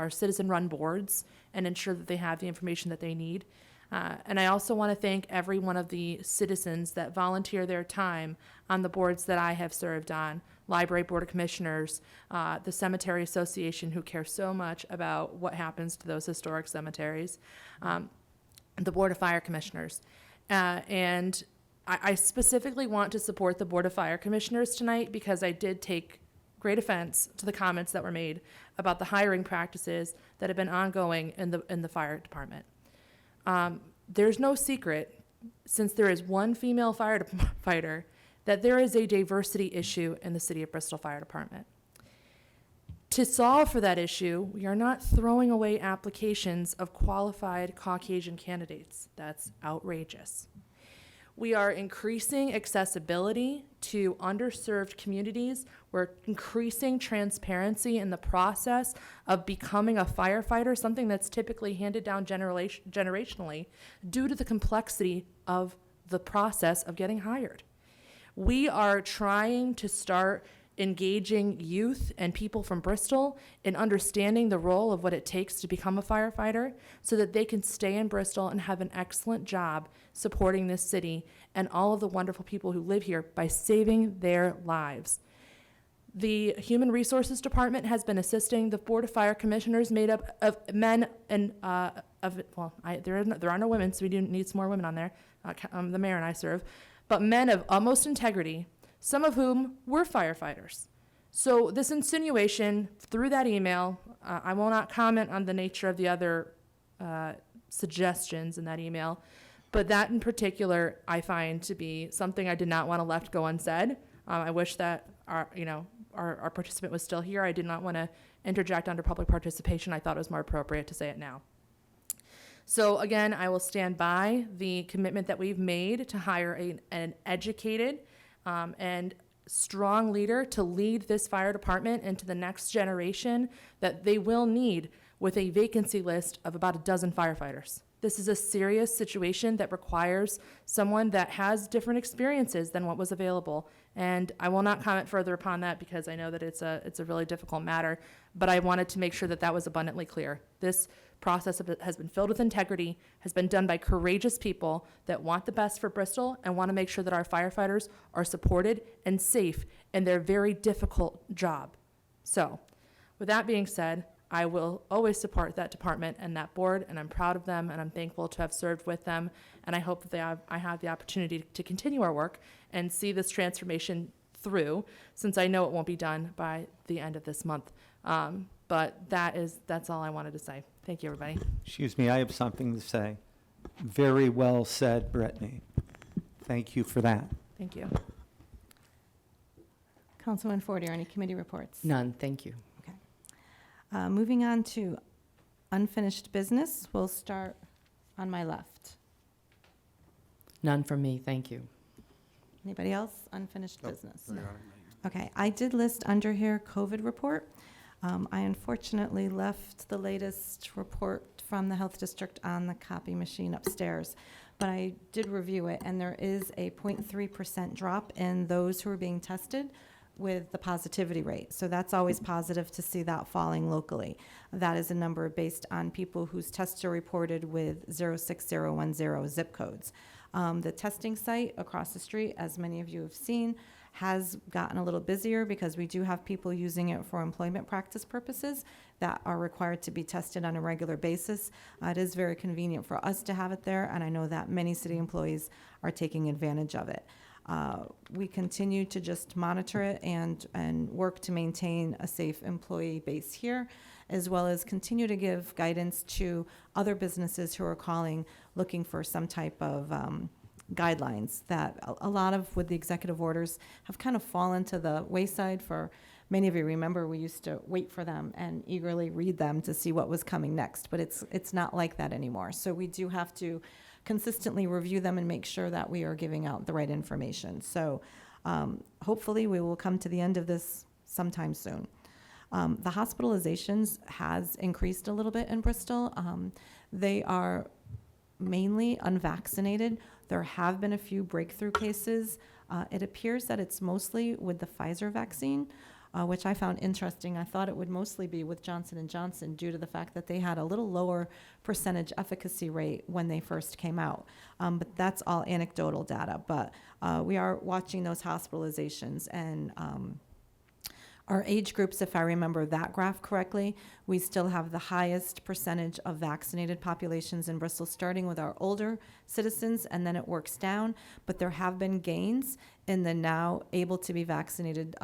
citizen-run boards and ensure that they have the information that they need. And I also want to thank every one of the citizens that volunteer their time on the boards that I have served on, Library Board of Commissioners, the Cemetery Association, who care so much about what happens to those historic cemeteries, the Board of Fire Commissioners. And I specifically want to support the Board of Fire Commissioners tonight because I did take great offense to the comments that were made about the hiring practices that have been ongoing in the fire department. There's no secret, since there is one female firefighter, that there is a diversity issue in the City of Bristol Fire Department. To solve for that issue, we are not throwing away applications of qualified Caucasian candidates. That's outrageous. We are increasing accessibility to underserved communities. We're increasing transparency in the process of becoming a firefighter, something that's typically handed down generationally due to the complexity of the process of getting hired. We are trying to start engaging youth and people from Bristol in understanding the role of what it takes to become a firefighter so that they can stay in Bristol and have an excellent job supporting this city and all of the wonderful people who live here by saving their lives. The Human Resources Department has been assisting the Board of Fire Commissioners made up of men and, there are no women, so we do need some more women on there. The mayor and I serve. But men of utmost integrity, some of whom were firefighters. So this insinuation through that email, I will not comment on the nature of the other suggestions in that email, but that in particular I find to be something I did not want to left go unsaid. I wish that our participant was still here. I did not want to interject under public participation. I thought it was more appropriate to say it now. So again, I will stand by the commitment that we've made to hire an educated and strong leader to lead this fire department into the next generation that they will need, with a vacancy list of about 12 firefighters. This is a serious situation that requires someone that has different experiences than what was available. And I will not comment further upon that because I know that it's a really difficult matter, but I wanted to make sure that that was abundantly clear. This process has been filled with integrity, has been done by courageous people that want the best for Bristol and want to make sure that our firefighters are supported and safe in their very difficult job. So, with that being said, I will always support that department and that board, and I'm proud of them, and I'm thankful to have served with them, and I hope that I have the opportunity to continue our work and see this transformation through, since I know it won't be done by the end of this month. But that's all I wanted to say. Thank you, everybody.
Excuse me, I have something to say. Very well said, Brittany. Thank you for that.
Thank you.
Councilman Fortier, any committee reports?
None, thank you.
Moving on to unfinished business, we'll start on my left.
None from me, thank you.
Anybody else? Unfinished business?
No, Your Honor.
Okay, I did list under here COVID report. I unfortunately left the latest report from the health district on the copy machine upstairs, but I did review it, and there is a 0.3% drop in those who are being tested with the positivity rate. So that's always positive to see that falling locally. That is a number based on people whose tests are reported with 06010 zip codes. The testing site across the street, as many of you have seen, has gotten a little busier because we do have people using it for employment practice purposes that are required to be tested on a regular basis. It is very convenient for us to have it there, and I know that many city employees are taking advantage of it. We continue to just monitor it and work to maintain a safe employee base here, as well as continue to give guidance to other businesses who are calling, looking for some type of guidelines that a lot of, with the executive orders, have kind of fallen to the wayside. For many of you remember, we used to wait for them and eagerly read them to see what was coming next, but it's not like that anymore. So we do have to consistently review them and make sure that we are giving out the right information. So hopefully we will come to the end of this sometime soon. The hospitalizations has increased a little bit in Bristol. They are mainly unvaccinated. There have been a few breakthrough cases. It appears that it's mostly with the Pfizer vaccine, which I found interesting. I thought it would mostly be with Johnson & Johnson due to the fact that they had a little lower percentage efficacy rate when they first came out. But that's all anecdotal data. But we are watching those hospitalizations, and our age groups, if I remember that graph correctly, we still have the highest percentage of vaccinated populations in Bristol, starting with our older citizens, and then it works down. But there have been gains in the now able to be vaccinated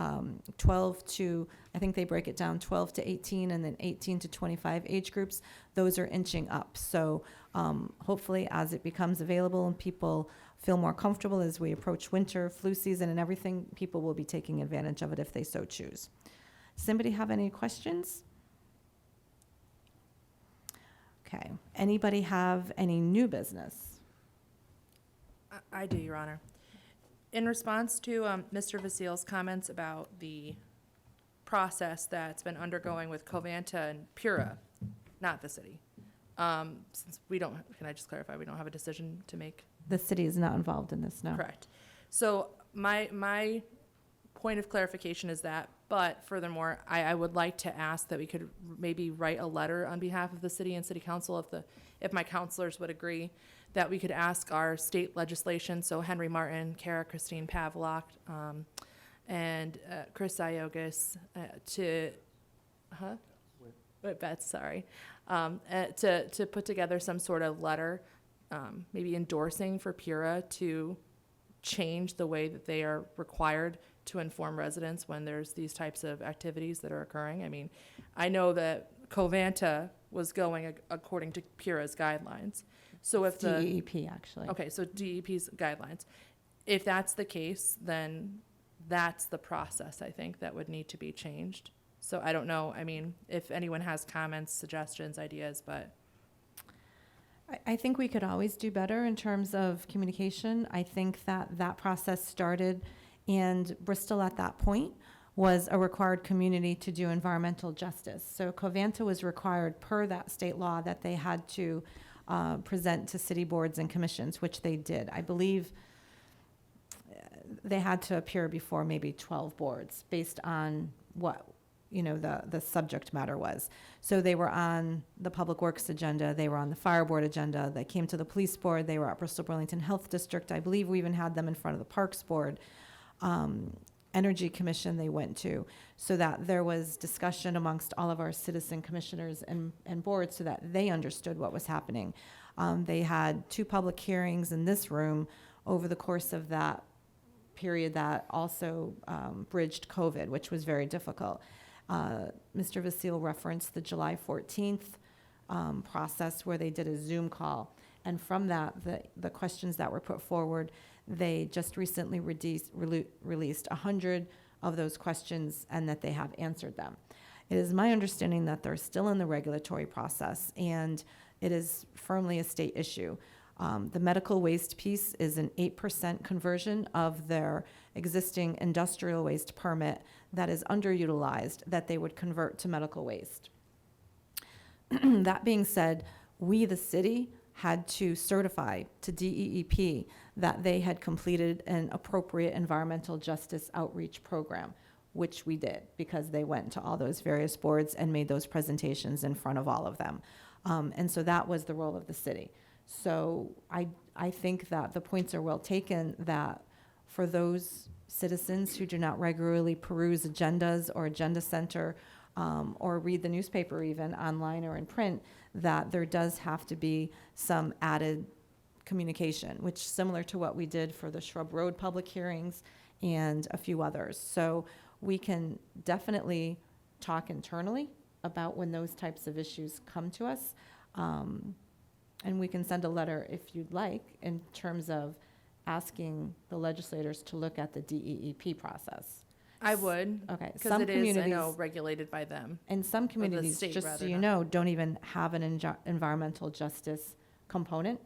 12 to, I think they break it down, 12 to 18, and then 18 to 25 age groups. Those are inching up. So hopefully as it becomes available and people feel more comfortable as we approach winter, flu season and everything, people will be taking advantage of it if they so choose. Somebody have any questions? Okay. Anybody have any new business?
I do, Your Honor. In response to Mr. Vasile's comments about the process that's been undergoing with Covanta and Pura, not the city, since we don't, can I just clarify, we don't have a decision to make?
The city is not involved in this, no.
Correct. So my point of clarification is that, but furthermore, I would like to ask that we could maybe write a letter on behalf of the city and city council, if my counselors would agree, that we could ask our state legislation, so Henry Martin, Kara Christine Pavlok, and Chris Iogas, to put together some sort of letter, maybe endorsing for Pura to change the way that they are required to inform residents when there's these types of activities that are occurring. I mean, I know that Covanta was going according to Pura's guidelines. So if the
DEP, actually.
Okay, so DEP's guidelines. If that's the case, then that's the process, I think, that would need to be changed. So I don't know, I mean, if anyone has comments, suggestions, ideas, but.
I think we could always do better in terms of communication. I think that process started, and Bristol at that point was a required community to do environmental justice. So Covanta was required per that state law that they had to present to city boards and commissions, which they did. I believe they had to appear before maybe 12 boards based on what the subject matter was. So they were on the Public Works agenda, they were on the Fire Board agenda, they came to the Police Board, they were at Bristol Burlington Health District. I believe we even had them in front of the Parks Board. Energy Commission they went to, so that there was discussion amongst all of our citizen commissioners and boards so that they understood what was happening. They had 2 public hearings in this room over the course of that period that also bridged COVID, which was very difficult. Mr. Vasile referenced the July 14th process where they did a Zoom call. And from that, the questions that were put forward, they just recently released 100 of those questions and that they have answered them. It is my understanding that they're still in the regulatory process, and it is firmly a state issue. The medical waste piece is an 8% conversion of their existing industrial waste permit that is underutilized, that they would convert to medical waste. That being said, we, the city, had to certify to DEEP that they had completed an appropriate environmental justice outreach program, which we did because they went to all those various boards and made those presentations in front of all of them. And so that was the role of the city. So I think that the points are well taken, that for those citizens who do not regularly peruse agendas or agenda center or read the newspaper even online or in print, that there does have to be some added communication, which is similar to what we did for the Shrub Road public hearings and a few others. So we can definitely talk internally about when those types of issues come to us. And we can send a letter if you'd like in terms of asking the legislators to look at the DEEP process.
I would.
Okay.
Because
Some
it is, I
communities,
know, regulated by them.
and some
the
communities,
state,
just so
rather,
you
not-
know, don't even have an environmental justice component.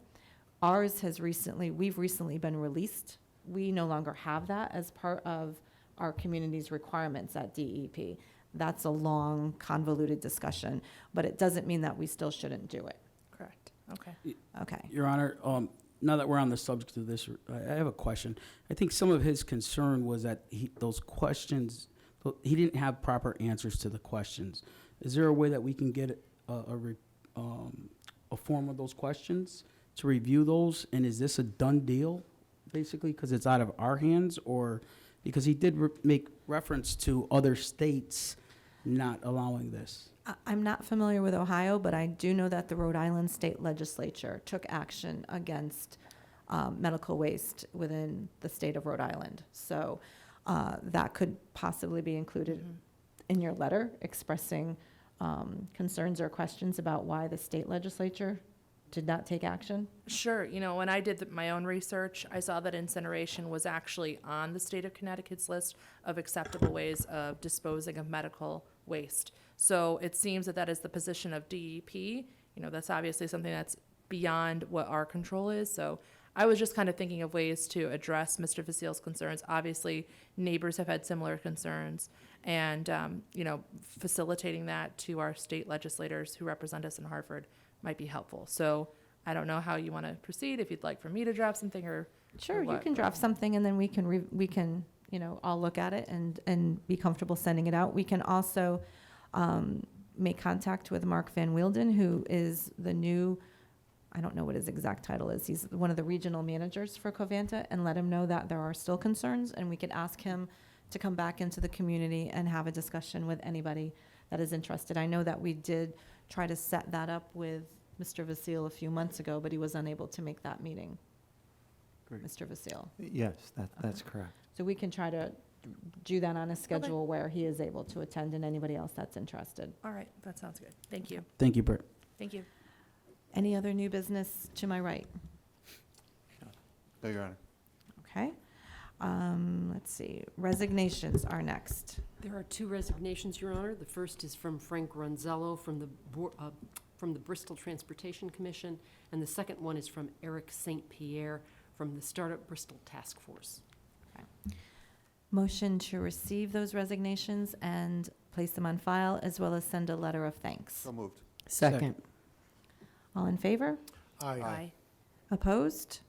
Ours has we've recently been released. We no longer have that as part of our community's requirements at DEP. That's a long, convoluted discussion, but it doesn't mean that we still shouldn't do it.
Correct. Okay.
Okay.
Your Honor, now that we're on the subject of this, I have a question. I think some of his concern was that those questions, he didn't have proper answers to the questions. Is there a way that we can get a form of those questions to review those? And is this a done deal, basically, because it's out of our hands? Or because he did make reference to other states not allowing this?
I'm not familiar with Ohio, but I do know that the Rhode Island State Legislature took action against medical waste within the state of Rhode Island. So that could possibly be included in your letter expressing concerns or questions about why the state legislature did not take action.
Sure. You know, when I did my own research, I saw that incineration was actually on the state of Connecticut's list of acceptable ways of disposing of medical waste. So it seems that is the position of DEP. You know, that's obviously something that's beyond what our control is. So I was just kind of thinking of ways to address Mr. Vasile's concerns. Obviously, neighbors have had similar concerns, and you know, facilitating that to our state legislators who represent us in Hartford might be helpful. So I don't know how you want to proceed. If you'd like for me to draft something, or
Sure, you
what,
can
but-
draft something, and then we can you know, all look at it and be comfortable sending it out. We can also make contact with Mark Van Wielden, who is the new, I don't know what his exact title is. He's one of the regional managers for Covanta, and let him know that there are still concerns, and we could ask him to come back into the community and have a discussion with anybody that is interested. I know that we did try to set that up with Mr. Vasile a few months ago, but he was unable to make that meeting.
Great.
Mr. Vasile.
Yes, that's correct.
So we can try to do that on a schedule where he is able to attend, and anybody else that's interested.
All right, that sounds good. Thank you.
Thank you, Bert.
Thank you.
Any other new business to my right?
No, Your Honor.
Okay. Let's see. Resignations are next.
There are two resignations, Your Honor. The first is from Frank Ronzello from the Bristol Transportation Commission, and the second one is from Eric St. Pierre from the Startup Bristol Task Force.
Okay. Motion to receive those resignations and place them on file, as well as send a letter of thanks.
So moved.
Second.
All in favor?
Aye.
Opposed?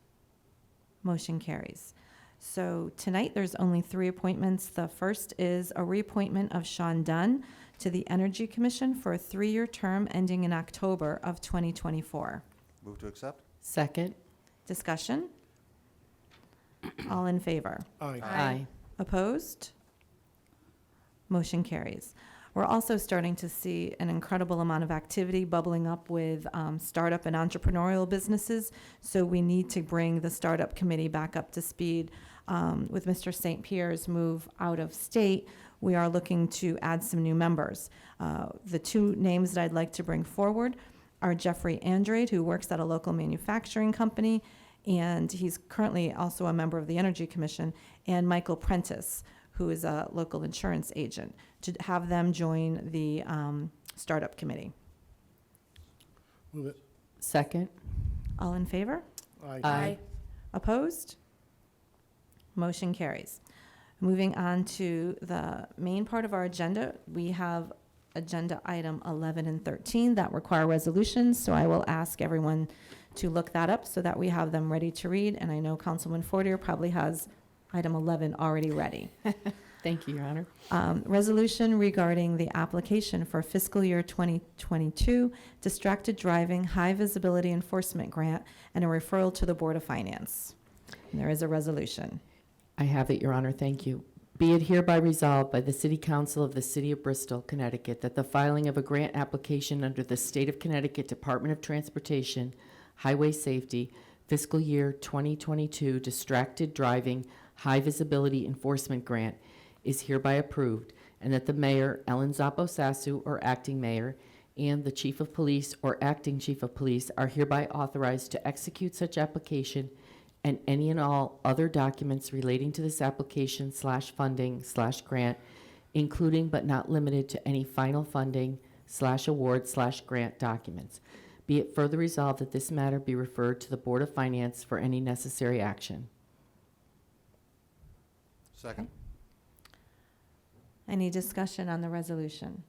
Motion carries. So tonight, there's only 3 appointments. The first is a reappointment of Sean Dunn to the Energy Commission for a 3-year term ending in October of 2024.
Move to accept?
Second.
Discussion? All in favor?
Aye.
Aye.
Opposed? Motion carries. We're also starting to see an incredible amount of activity bubbling up with startup and entrepreneurial businesses. So we need to bring the startup committee back up to speed. With Mr. St. Pierre's move out of state, we are looking to add some new members. The 2 names that I'd like to bring forward are Jeffrey Andrade, who works at a local manufacturing company, and he's currently also a member of the Energy Commission, and Michael Prentice, who is a local insurance agent, to have them join the startup committee.
Move it.
Second.
All in favor?
Aye.
Opposed? Motion carries. Moving on to the main part of our agenda, we have agenda item 11 and 13 that require resolutions, so I will ask everyone to look that up so that we have them ready to read, and I know Councilman Fortier probably has item 11 already ready.
Thank you, Your Honor.
Resolution regarding the application for fiscal year 2022 distracted driving high visibility enforcement grant and a referral to the Board of Finance. And there is a resolution.
I have it, Your Honor. Thank you. Be it hereby resolved by the City Council of the City of Bristol, Connecticut, that the filing of a grant application under the State of Connecticut Department of Transportation, Highway Safety, fiscal year 2022 distracted driving high visibility enforcement grant is hereby approved, and that the mayor, Ellen Zappo Sasu, or acting mayor, and the chief of police or acting chief of police are hereby authorized to execute such application and any and all other documents relating to this application / funding / grant, including but not limited to any final funding / award / grant documents. Be it further resolved that this matter be referred to the Board of Finance for any necessary action.
Second.
Any discussion on the resolution?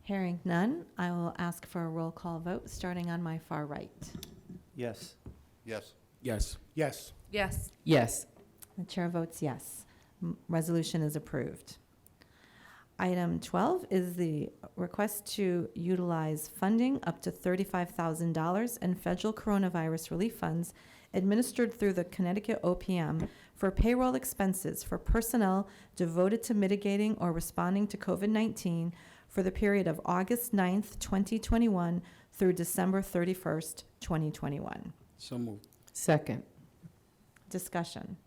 Hearing none, I will ask for a roll call vote, starting on my far right.
Yes.
Yes.
Yes.
Yes.
Yes.
Yes.
The chair votes yes. Resolution is approved. Item 12 is the request to utilize funding up to $35,000 in federal coronavirus relief funds administered through the Connecticut OPM for payroll expenses for personnel devoted to mitigating or responding to COVID-19 for the period of August 9th, 2021 through December 31st, 2021.
So moved.
Second.
Discussion.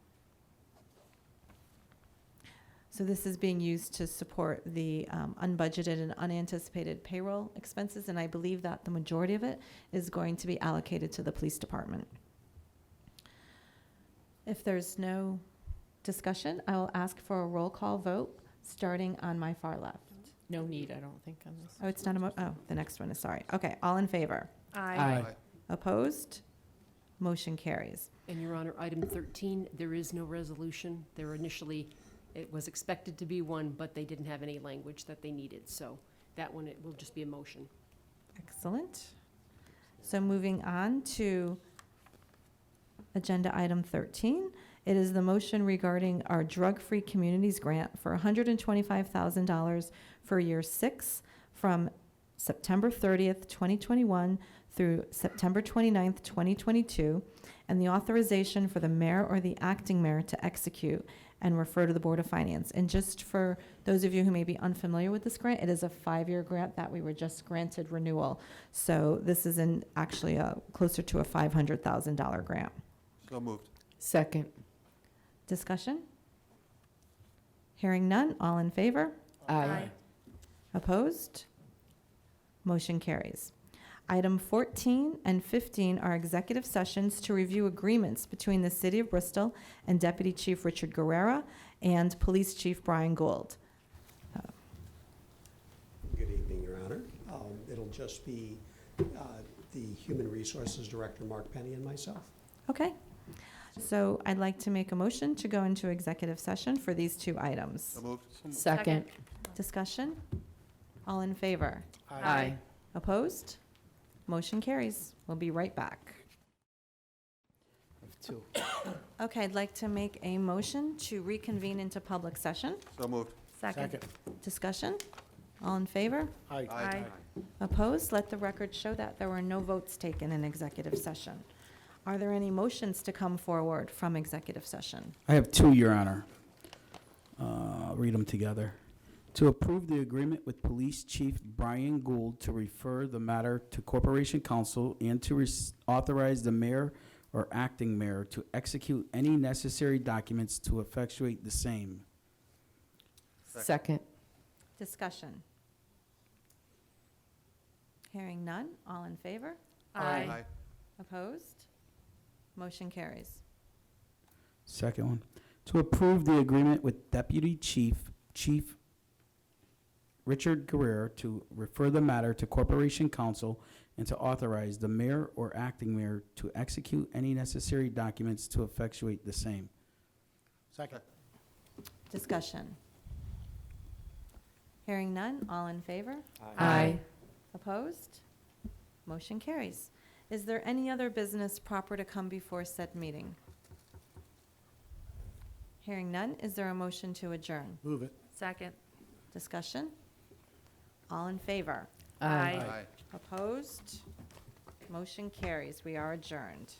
So this is being used to support the unbudgeted and unanticipated payroll expenses, and I believe that the majority of it is going to be allocated to the police department. If there's no discussion, I will ask for a roll call vote, starting on my far left.
No need, I don't think, on this.
Oh, it's not the next one is, sorry. Okay, all in favor?
Aye.
Opposed? Motion carries.
And Your Honor, item 13, there is no resolution. There initially, it was expected to be one, but they didn't have any language that they needed. So that one, it will just be a motion.
Excellent. So moving on to agenda item 13. It is the motion regarding our drug-free communities grant for $125,000 for year 6 from September 30th, 2021 through September 29th, 2022, and the authorization for the mayor or the acting mayor to execute and refer to the Board of Finance. And just for those of you who may be unfamiliar with this grant, it is a 5-year grant that we were just granted renewal. So this is actually closer to a $500,000 grant.
So moved.
Second.
Discussion? Hearing none, all in favor?
Aye.
Opposed? Motion carries. Item 14 and 15 are executive sessions to review agreements between the City of Bristol and Deputy Chief Richard Guerrera and Police Chief Brian Gould.
Good evening, Your Honor. It'll just be the Human Resources Director, Mark Penny, and myself.
Okay. So I'd like to make a motion to go into executive session for these two items.
So moved.
Second.
Discussion? All in favor?
Aye.
Opposed? Motion carries. We'll be right back.
Two.
Okay, I'd like to make a motion to reconvene into public session.
So moved.
Second.
Discussion? All in favor?
Aye.
Aye.
Opposed? Let the record show that there were no votes taken in executive session. Are there any motions to come forward from executive session?
I have two, Your Honor. I'll read them together. To approve the agreement with Police Chief Brian Gould to refer the matter to Corporation Council and to authorize the mayor or acting mayor to execute any necessary documents to effectuate the same.
Second.
Discussion? Hearing none, all in favor?
Aye.
Opposed? Motion carries.
Second one, to approve the agreement with Deputy Chief Richard Guerrero to refer the matter to Corporation Council and to authorize the mayor or acting mayor to execute any necessary documents to effectuate the same.
Second.
Discussion. Hearing none, all in favor?
Aye.
Opposed? Motion carries. Is there any other business proper to come before said meeting? Hearing none, is there a motion to adjourn?
Move it.
Second.
Discussion? All in favor?
Aye.
Aye.
Opposed? Motion carries. We are adjourned.